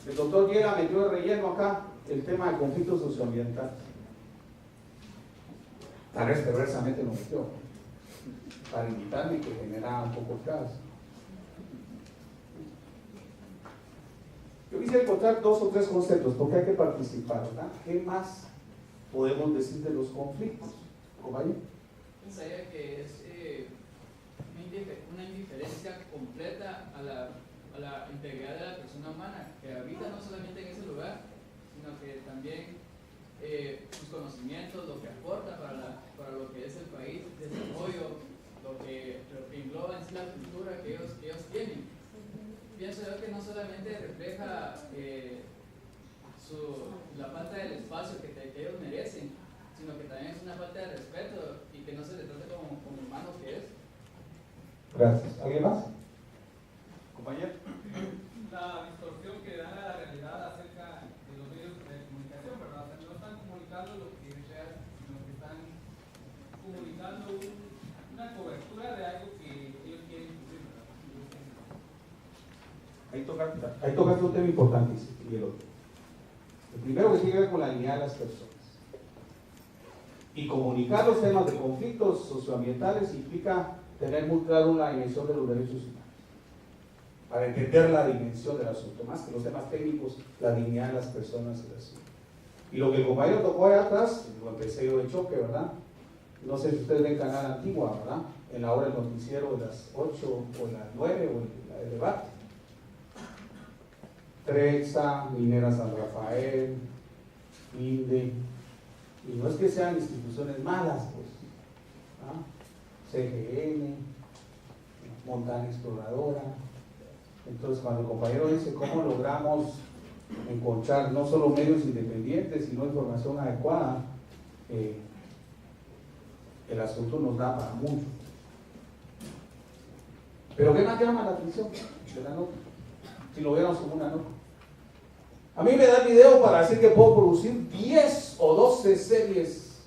[SPEAKER 6] El doctor Viera metió de relleno acá el tema de conflicto socioambiental. Tal vez perversamente lo metió, para invitarme y que generaba un poco el caos. Yo quisiera encontrar 2 o 3 conceptos, porque hay que participar, ¿verdad? ¿Qué más podemos decir de los conflictos? ¿Compañero?
[SPEAKER 9] Pensaría que es una indiferencia completa a la integridad de la persona humana, que habita no solamente en ese lugar, sino que también sus conocimientos, lo que aporta para lo que es el país, desarrollo, lo que engloba en sí la cultura que ellos tienen. Pienso yo que no solamente refleja la falta del espacio que ellos merecen, sino que también es una falta de respeto y que no se les trate como humano que es.
[SPEAKER 6] Gracias. ¿Alguien más?
[SPEAKER 10] Compañero. La distorsión que dan a la realidad acerca de los medios de comunicación, ¿verdad? O sea, no están comunicando lo que es real, sino que están comunicando una cobertura de algo que ellos quieren cubrir, ¿verdad?
[SPEAKER 6] Ahí tocaste un tema importantísimo y el otro. El primero que tiene que ver con la dignidad de las personas. Y comunicar los temas de conflictos socioambientales implica tener muy claro la dimensión de los derechos humanos, para entender la dimensión del asunto, más que los temas técnicos, la dignidad de las personas y así. Y lo que el compañero tocó allá atrás, lo empecé yo de choque, ¿verdad? No sé si ustedes ven Canal Antigua, ¿verdad? En la hora del noticiero de las 8 o las 9 o en la del debate. Trexa, Minera San Rafael, INDE, y no es que sean instituciones malas, pues, ¿ah? CGN, Montana Exploradora. Entonces, cuando el compañero dice cómo logramos encontrar no solo medios independientes, sino información adecuada, el asunto nos da para mucho. Pero ¿qué más llama la atención de la nota? Si lo viéramos como una nota. A mí me da el video para decir que puedo producir 10 o 12 series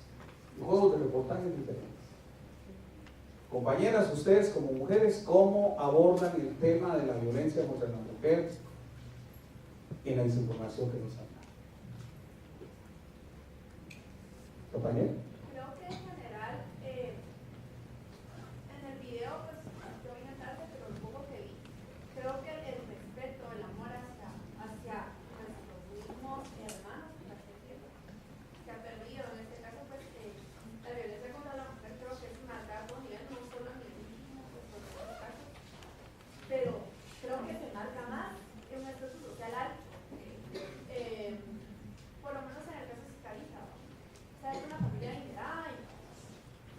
[SPEAKER 6] y juegos de reportajes diferentes. Compañeras, ustedes como mujeres, ¿cómo abordan el tema de la violencia contra la mujer en la desinformación que nos han dado? Compañera.
[SPEAKER 11] Creo que en general, en el video, pues yo vine tarde, pero lo poco que vi, creo que el respeto, el amor hacia nuestros mismos hermanos, por así decirlo, se ha perdido. En este caso, pues la violencia contra la mujer creo que es marcada a todo nivel, no solo en el mismo, pues por otros casos, pero creo que se marca más en un estatus social alto, por lo menos en el caso de Cariza. O sea, es una familia adinerada y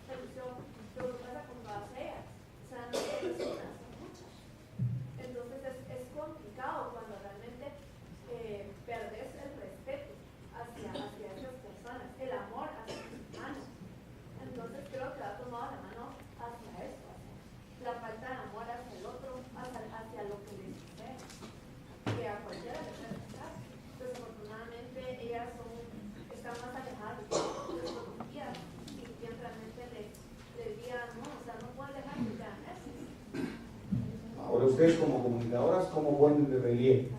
[SPEAKER 11] solución, pero ¿qué pasa con todas ellas? O sea, no son personas, son muchas. Entonces es complicado cuando realmente perdes el respeto hacia esas personas, el amor hacia sus hermanos. Entonces creo que ha tomado la mano hacia esto, hacia la falta de amor hacia el otro, hacia lo que les sucede, que a cualquiera le puede pasar. Desafortunadamente ellas están más alejadas de sus familias y quien realmente les diga, no, o sea, no pueden dejar que sean eso.
[SPEAKER 6] Ahora ustedes como comunicadoras, ¿cómo ponen de relieve?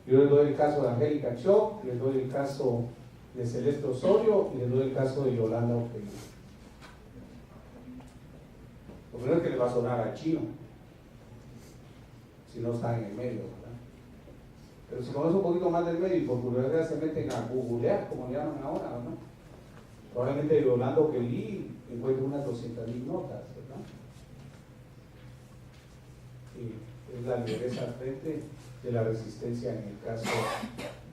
[SPEAKER 6] Yo les doy el caso de Angélica Cho, les doy el caso de Celeste Osorio y les doy el caso de Yolanda Oquelí. Lo primero es que les va a sonar a chino, si no están en el medio, ¿verdad? Pero si conoces un poquito más del medio y por curiosidad se meten a googlear, como le llaman ahora, ¿no? Probablemente Yolanda Oquelí encuentre unas 200,000 notas, ¿verdad? Y es la lideresa al frente de la resistencia en el caso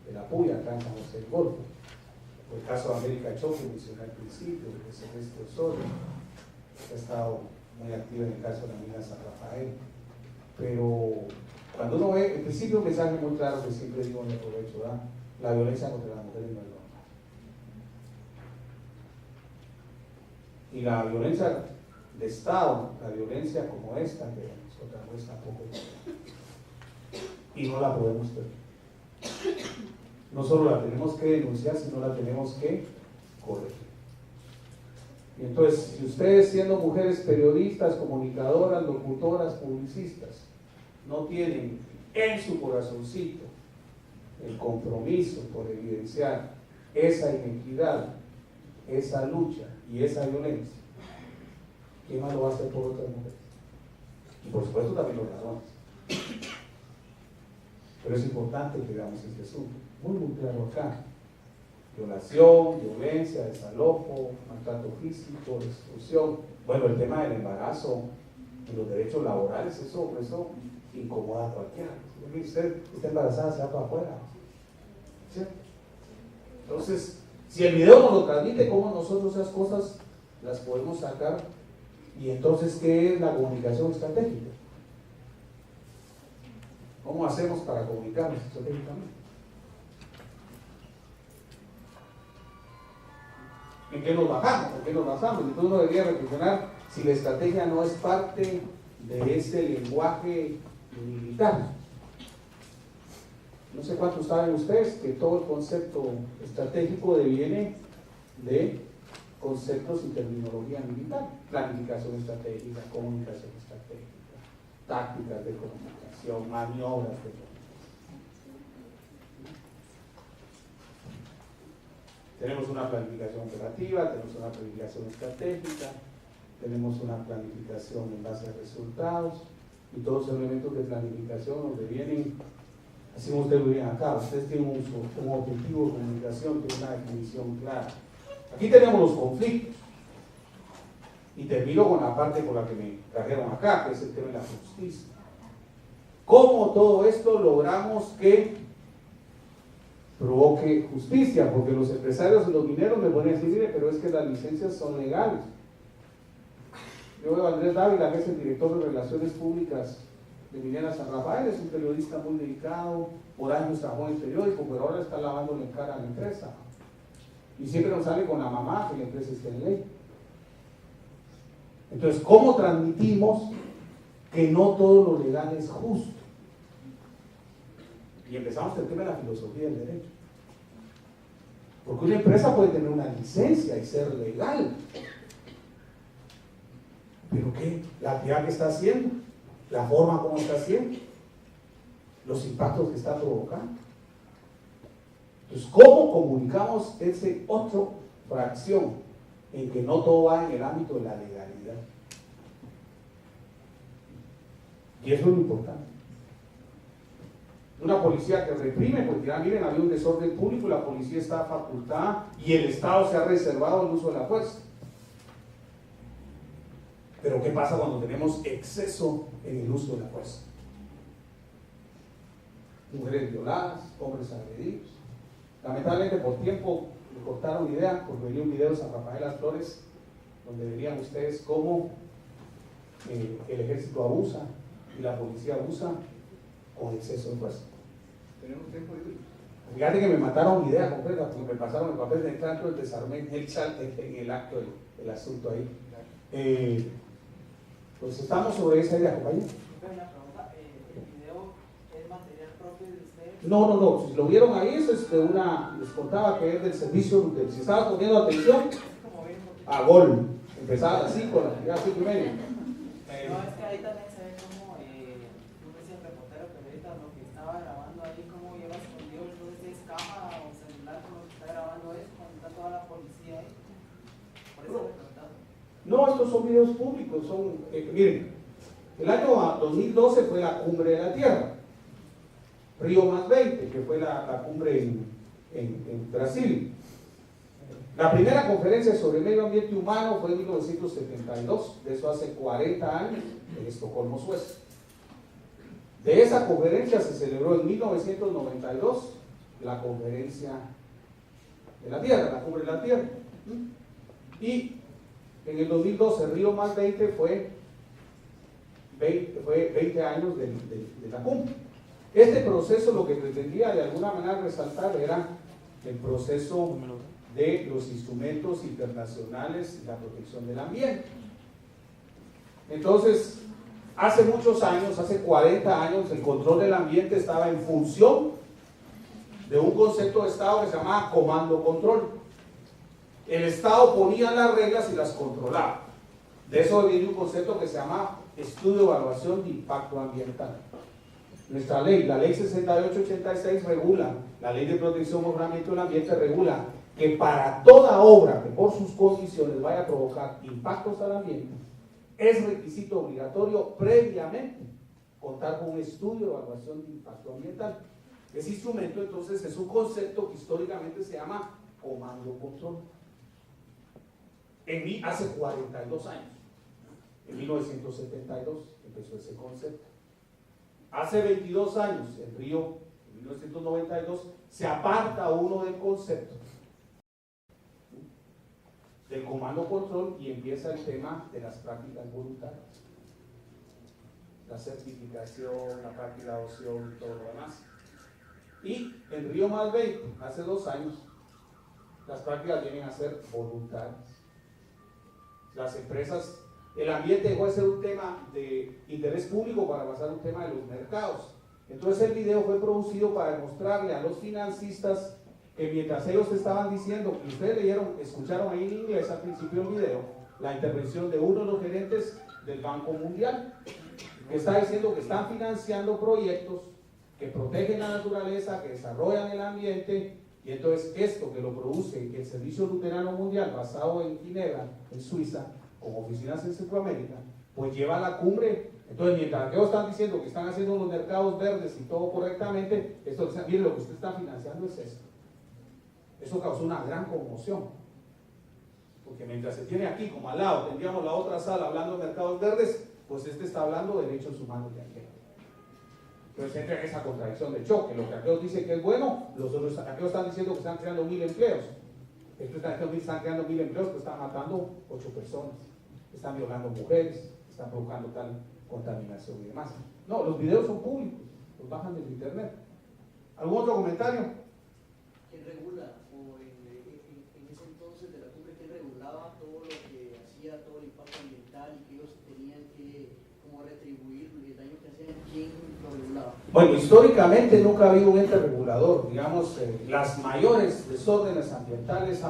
[SPEAKER 6] de la Puya, acá en San José del Golfo. O el caso de América Cho, que mencioné al principio, de Celeste Osorio, que ha estado muy activa en el caso de la mina San Rafael. Pero cuando uno ve, en principio un mensaje muy claro que siempre digo en el provecho, ¿verdad? La violencia contra las mujeres no es normal. Y la violencia de Estado, la violencia como esta, que nosotros no es tampoco, y no la podemos perder. No solo la tenemos que denunciar, sino la tenemos que corregir. Y entonces, si ustedes siendo mujeres periodistas, comunicadoras, locutoras, publicistas, no tienen en su corazoncito el compromiso por evidenciar esa inequidad, esa lucha y esa violencia, ¿quién más lo va a hacer por otras mujeres? Y por supuesto también los varones. Pero es importante que veamos este asunto, muy claro acá. Violación, violencia, desalojo, maltrato físico, extorsión. Bueno, el tema del embarazo y los derechos laborales, eso incomoda a cualquiera. Usted está embarazada, se va para afuera. ¿Sí? Entonces, si el video nos lo transmite, ¿cómo nosotros esas cosas las podemos sacar? Y entonces, ¿qué es la comunicación estratégica? ¿Cómo hacemos para comunicarnos estratégicamente? ¿En qué nos bajamos? ¿En qué nos basamos? Entonces uno debería reflexionar si la estrategia no es parte de ese lenguaje militar. No sé cuántos saben ustedes que todo el concepto estratégico deviene de conceptos y terminología militar. Planificación estratégica, comunicación estratégica, tácticas de comunicación, maniobras de comunicación. Tenemos una planificación operativa, tenemos una planificación estratégica, tenemos una planificación en base a resultados y todos los elementos de planificación donde vienen, así como ustedes lo ven acá, ustedes tienen un objetivo de comunicación, tienen una definición clara. Aquí tenemos los conflictos y termino con la parte por la que me trajeron acá, que es el tema de la justicia. ¿Cómo todo esto logramos que provoque justicia? Porque los empresarios y los mineros me pueden decir, mire, pero es que las licencias son legales. Yo veo a Andrés Dávila, que es el director de Relaciones Públicas de Minera San Rafael, es un periodista muy dedicado, por años trabajó en el periódico, pero ahora está lavándole en cara a la empresa. Y siempre nos sale con la mamá que la empresa está en ley. Entonces, ¿cómo transmitimos que no todo lo legal es justo? Y empezamos el tema de la filosofía del derecho. Porque una empresa puede tener una licencia y ser legal. ¿Pero qué? La actividad que está haciendo, la forma como está haciendo, los impactos que está provocando. Entonces, ¿cómo comunicamos ese otro fracción en que no todo va en el ámbito de la legalidad? Y eso es lo importante. Una policía que reprime, porque ya miren, había un desorden público, la policía está facultada y el Estado se ha reservado el uso de la fuerza. Pero ¿qué pasa cuando tenemos exceso en el uso de la fuerza? Mujeres violadas, hombres agredidos. Lamentablemente por tiempo me cortaron idea, porque venía un video de San Rafael Las Flores, donde verían ustedes cómo el ejército abusa y la policía abusa con exceso de fuerza.
[SPEAKER 8] Tenemos tiempo de ir.
[SPEAKER 6] Fíjate que me mataron idea completa, porque me pasaron el papel de tanto el desarmé en el acto del asunto ahí. Pues estamos sobre esa idea, compañero.
[SPEAKER 7] Una pregunta, ¿el video es material propio de ustedes?
[SPEAKER 6] No, si lo vieron ahí, eso es de una, les contaba que es del servicio, si estaba poniendo atención, a gol, empezaba así con la actividad 5:30.
[SPEAKER 7] No, es que ahí también se ve como, no sé si el reportero periodista lo que estaba grabando ahí, cómo lleva escondido, entonces es cámara o celular con lo que está grabando eso, cuando está toda la policía ahí. Por eso me preguntaba.
[SPEAKER 6] No, estos son videos públicos, miren, el año 2012 fue la cumbre de la Tierra, Río más 20, que fue la cumbre en Brasil. La primera conferencia sobre medio ambiente humano fue en 1972, de eso hace 40 años, en Estocolmo, Suecia. De esa conferencia se celebró en 1992 la conferencia de la Tierra, la cumbre de la Tierra. Y en el 2012, Río más 20 fue 20 años de la cumbre. Este proceso lo que pretendía de alguna manera resaltar era el proceso de los instrumentos internacionales y la protección del ambiente. Entonces, hace muchos años, hace 40 años, el control del ambiente estaba en función de un concepto de Estado que se llamaba comando-control. El Estado ponía las reglas y las controlaba. De eso viene un concepto que se llama estudio de evaluación de impacto ambiental. Nuestra ley, la ley 6886 regula, la ley de protección y mejoramiento del ambiente regula que para toda obra que por sus condiciones vaya a provocar impactos al ambiente, es requisito obligatorio previamente contar con un estudio de evaluación de impacto ambiental. Ese instrumento entonces es un concepto que históricamente se llama comando-control. Hace 42 años, en 1972, empezó ese concepto. Hace 22 años, en Río, en 1992, se aparta uno del concepto del comando-control y empieza el tema de las prácticas voluntarias. La certificación, la práctica de adopción y todo lo demás. Y en Río más 20, hace 2 años, las prácticas vienen a ser voluntarias. Las empresas, el ambiente dejó de ser un tema de interés público para pasar a un tema de los mercados. Entonces el video fue producido para demostrarle a los financistas que mientras ellos estaban diciendo, que ustedes leyeron, escucharon ahí en inglés al principio del video, la intervención de uno de los gerentes del Banco Mundial, que está diciendo que están financiando proyectos que protegen la naturaleza, que desarrollan el ambiente, y entonces esto que lo produce el Servicio Luterano Mundial, basado en Ginebra, en Suiza, con oficinas en Centroamérica, pues lleva a la cumbre. Entonces, mientras ellos están diciendo que están haciendo los mercados verdes y todo correctamente, esto, miren, lo que usted está financiando es esto. Eso causó una gran conmoción, porque mientras se tiene aquí como al lado, tendríamos la otra sala hablando de mercados verdes, pues este está hablando de derechos humanos de aquel. Entonces entra en esa contradicción de choque. Lo que aquellos dicen que es bueno, los otros aquellos están diciendo que están creando 1000 empleos. Estos están creando 1000 empleos, pues están matando 8 personas, están violando mujeres, están provocando tal contaminación y demás. No, los videos son públicos, los bajan del internet. ¿Algún otro comentario?
[SPEAKER 7] ¿Quién regula? O en ese entonces de la cumbre, ¿quién regulaba todo lo que hacía, todo el impacto ambiental y que ellos tenían que como retribuir el daño que hacían? ¿Quién lo regulaba?
[SPEAKER 6] Bueno, históricamente nunca ha habido un ente regulador. Digamos, las mayores desórdenes ambientales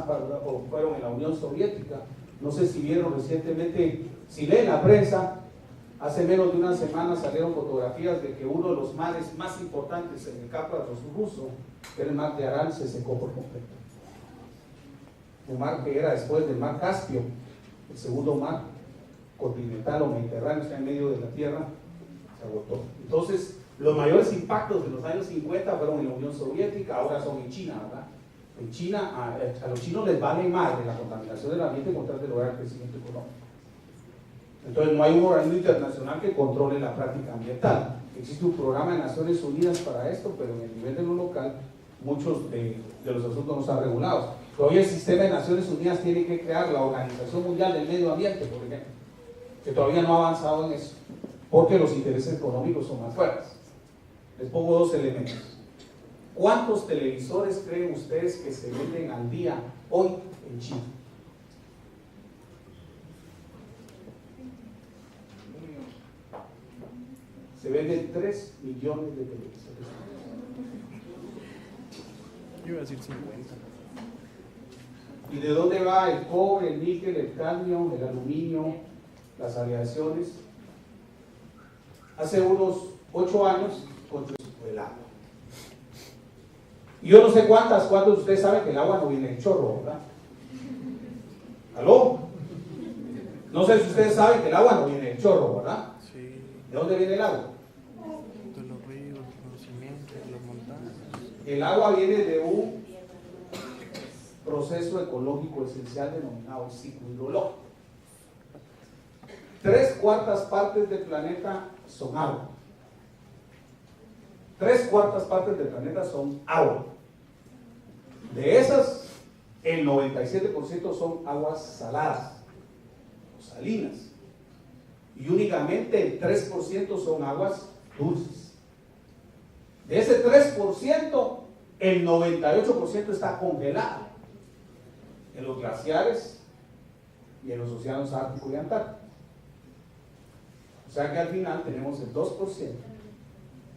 [SPEAKER 6] fueron en la Unión Soviética, No sé si vieron recientemente, si leen la prensa, hace menos de una semana salieron fotografías de que uno de los mares más importantes en el Cáucaso ruso, que era el mar de Aral, se secó por completo. Un mar que era después del mar Caspio, el segundo mar continental o mediterráneo, está en medio de la tierra, se agotó. Entonces, los mayores impactos de los años 50 fueron en la Unión Soviética, ahora son en China, ¿verdad? En China, a los chinos les vale madre la contaminación del ambiente con tal de lograr el crecimiento económico. Entonces, no hay un organismo internacional que controle la práctica ambiental. Existe un programa de Naciones Unidas para esto, pero en el nivel de lo local, muchos de los asuntos no están regulados. Todavía el sistema de Naciones Unidas tiene que crear la Organización Mundial del Medio Ambiente, por ejemplo, que todavía no ha avanzado en eso, porque los intereses económicos son más fuertes. Les pongo dos elementos. ¿Cuántos televisores creen ustedes que se venden al día hoy en China? Se venden 3 millones de televisores.
[SPEAKER 12] Yo iba a decir 50.
[SPEAKER 6] ¿Y de dónde va el cobre, el níquel, el cadmio, el aluminio, las aleaciones? Hace unos 8 años construyó el agua. Y yo no sé cuántos de ustedes saben que el agua no viene del chorro, ¿verdad? ¿Aló? No sé si ustedes saben que el agua no viene del chorro, ¿verdad?
[SPEAKER 12] Sí.
[SPEAKER 6] ¿De dónde viene el agua?
[SPEAKER 12] De los ríos, de los cimientos, de las montañas.
[SPEAKER 6] El agua viene de un proceso ecológico esencial denominado ciclo hidrológico. 3/4 partes del planeta son agua. 3/4 partes del planeta son agua. De esas, el 97% son aguas saladas o salinas. Y únicamente el 3% son aguas dulces. De ese 3%, el 98% está congelado en los glaciares y en los océanos Ártico y Antártico. O sea que al final tenemos el 2%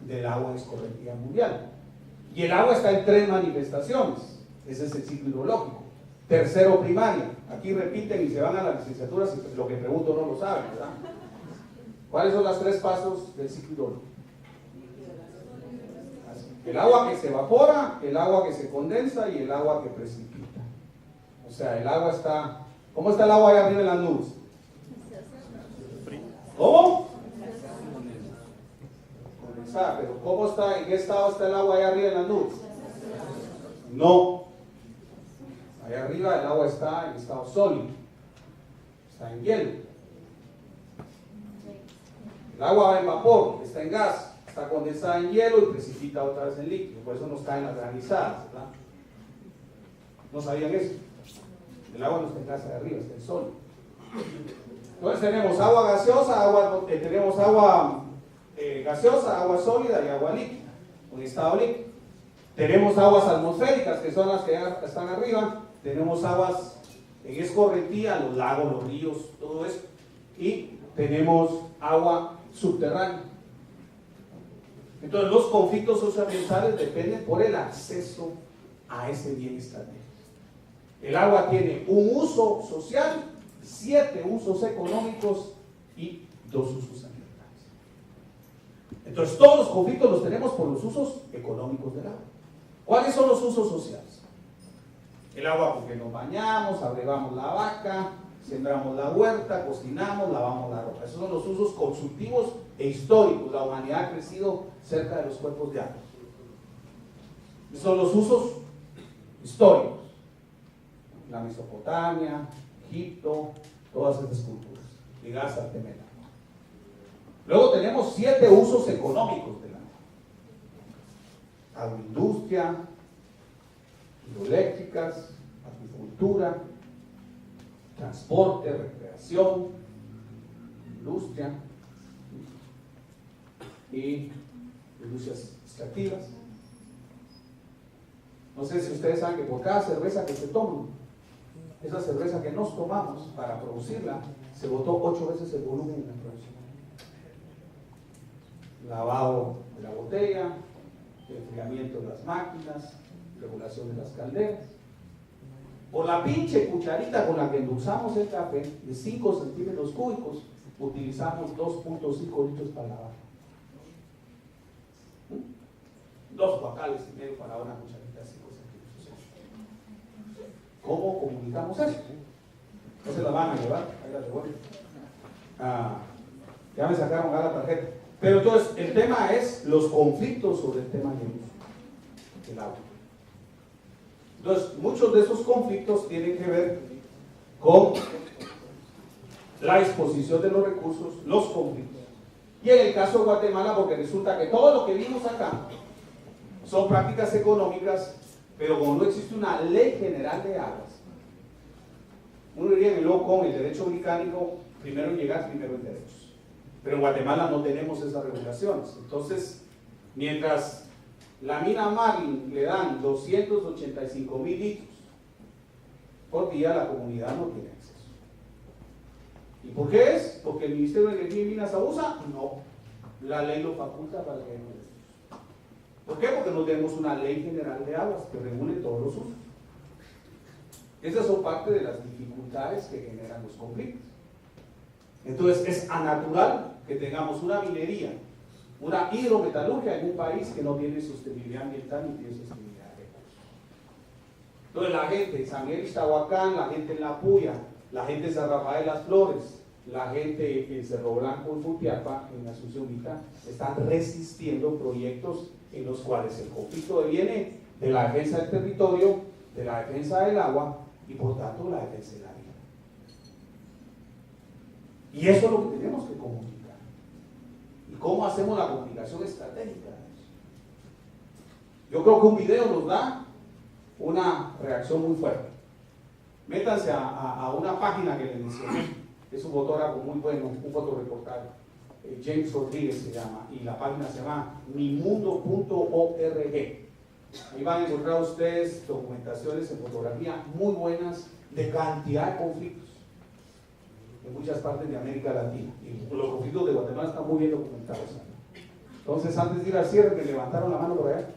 [SPEAKER 6] del agua en escorrentía mundial. Y el agua está en 3 manifestaciones. Ese es el ciclo hidrológico. Tercero, primaria. Aquí repiten y se van a la licenciatura si lo que pregunto no lo saben, ¿verdad? ¿Cuáles son los 3 pasos del ciclo hidrológico? El agua que se evapora, el agua que se condensa y el agua que precipita. O sea, el agua está... ¿Cómo está el agua allá arriba en las nubes? ¿Cómo? Condensada. Pero ¿cómo está? ¿En qué estado está el agua allá arriba en las nubes? No. Allá arriba el agua está en estado sólido. Está en hielo. El agua va en vapor, está en gas, está condensada en hielo y precipita otra vez en líquido. Por eso nos caen las granizadas, ¿verdad? ¿No sabían eso? El agua no está en gas de arriba, está en sólido. Entonces tenemos agua gaseosa, tenemos agua gaseosa, agua sólida y agua líquida, un estado líquido. Tenemos aguas atmosféricas, que son las que están arriba. Tenemos aguas en escorrentía, los lagos, los ríos, todo eso. Y tenemos agua subterránea. Entonces los conflictos socioambientales dependen por el acceso a ese bienestar. El agua tiene un uso social, 7 usos económicos y 2 usos ambientales. Entonces todos los conflictos los tenemos por los usos económicos del agua. ¿Cuáles son los usos sociales? El agua porque nos bañamos, abrevamos la vaca, sembramos la huerta, cocinamos, lavamos la ropa. Esos son los usos consultivos e históricos. La humanidad ha crecido cerca de los cuerpos de agua. Esos son los usos históricos. La Mesopotamia, Egipto, todas estas culturas ligadas al tema del agua. Luego tenemos 7 usos económicos del agua. Agroindustria, hidroeléctricas, agricultura, transporte, recreación, industria y industrias extractivas. No sé si ustedes saben que por cada cerveza que se toma, esa cerveza que nos tomamos para producirla, se botó 8 veces el volumen en la producción. Lavado de la botella, enfriamiento de las máquinas, regulación de las calderas. Por la pinche cucharita con la que endulzamos el café, de 5 centímetros cúbicos, utilizamos 2.5 litros para lavar. 2 guacales y medio para una cucharita de 5 centímetros. ¿Cómo comunicamos eso? No se la van a llevar, ahí la devuelven. Ya me sacaron a la tarjeta. Pero entonces, el tema es los conflictos sobre el tema del agua. Entonces, muchos de esos conflictos tienen que ver con la exposición de los recursos, los conflictos. Y en el caso de Guatemala, porque resulta que todo lo que vimos acá son prácticas económicas, pero como no existe una ley general de aguas, uno diría que luego con el derecho británico, primero en llegar, primero en derechos. Pero en Guatemala no tenemos esas regulaciones. Entonces, mientras la mina Marlin le dan 285,000 litros por día, la comunidad no tiene acceso. ¿Y por qué es? ¿Porque el Ministerio de Energía y Minas abusa? No. La ley lo faculta para que no lo. ¿Por qué? Porque no tenemos una ley general de aguas que regule todos los usos. Esas son parte de las dificultades que generan los conflictos. Entonces es anatural que tengamos una minería, una hidrometalurgia en un país que no tiene sostenibilidad ambiental ni tiene sostenibilidad de recursos. Entonces la gente en San Miguel Iztahuacán, la gente en La Puya, la gente en San Rafael Las Flores, la gente en Cerro Blanco, en Futiapa, en Asunción Vita, están resistiendo proyectos en los cuales el conflicto viene de la defensa del territorio, de la defensa del agua y por tanto la defensa de la vida. Y eso es lo que tenemos que comunicar. ¿Y cómo hacemos la comunicación estratégica? Yo creo que un video nos da una reacción muy fuerte. Métanse a una página que les mencioné, es un fotógrafo muy bueno, un fotoreportaje, James Rodríguez se llama, y la página se llama mimundo.org. Ahí van a encontrar ustedes documentaciones en fotografía muy buenas de cantidad de conflictos en muchas partes de América Latina. Y los conflictos de Guatemala están muy bien documentados. Entonces, antes de ir al cierre, me levantaron la mano por allá.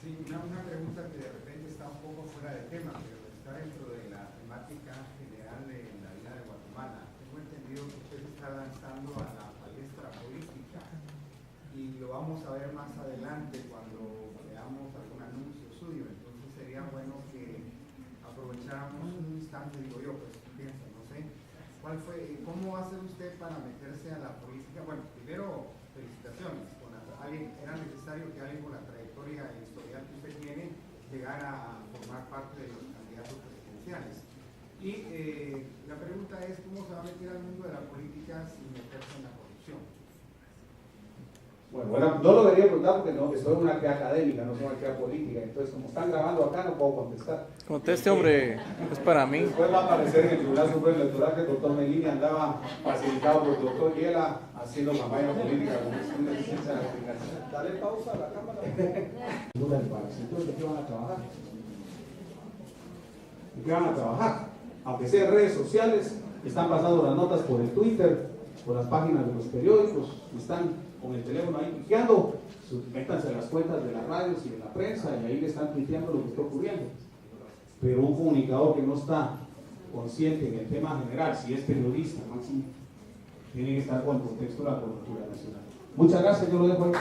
[SPEAKER 13] Sí, una pregunta que de repente está un poco fuera de tema, pero está dentro de la temática general de la vida de Guatemala. Tengo entendido que usted está lanzando a la palestra política y lo vamos a ver más adelante cuando veamos algún anuncio suyo. Entonces sería bueno que aprovecháramos un instante, digo yo, pues pienso, no sé, ¿cómo va a hacer usted para meterse a la política? Bueno, primero, felicitaciones. Era necesario que alguien con la trayectoria e historial que usted tiene llegara a formar parte de los candidatos presidenciales. Y la pregunta es, ¿cómo se va a meter al mundo de la política sin meterse en la corrupción?
[SPEAKER 6] Bueno, no lo debería preguntar porque no, estoy en una actividad académica, no soy una actividad política, entonces como están grabando acá no puedo contestar.
[SPEAKER 12] Conteste, hombre, es para mí.
[SPEAKER 6] Después va a aparecer en el Tribunal Supremo Electoral que el doctor Melini andaba facilitado por el doctor Hiela haciendo campaña política con una licencia de la comunicación. Dale pausa a la cámara. Entonces, ¿de qué van a trabajar? ¿De qué van a trabajar? Aunque sea en redes sociales, están pasando las notas por el Twitter, por las páginas de los periódicos, están con el teléfono ahí tuiteando, métanse a las cuentas de las radios y de la prensa y ahí le están tuiteando lo que está ocurriendo. Pero un comunicador que no está consciente en el tema general, si es periodista, máximo, tiene que estar con el contexto de la coyuntura nacional. Muchas gracias, yo lo dejo ahí.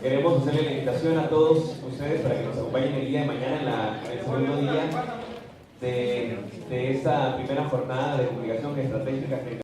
[SPEAKER 14] Queremos hacerle la invitación a todos ustedes para que nos acompañen el día de mañana en el segundo día de esta primera jornada de comunicación estratégica.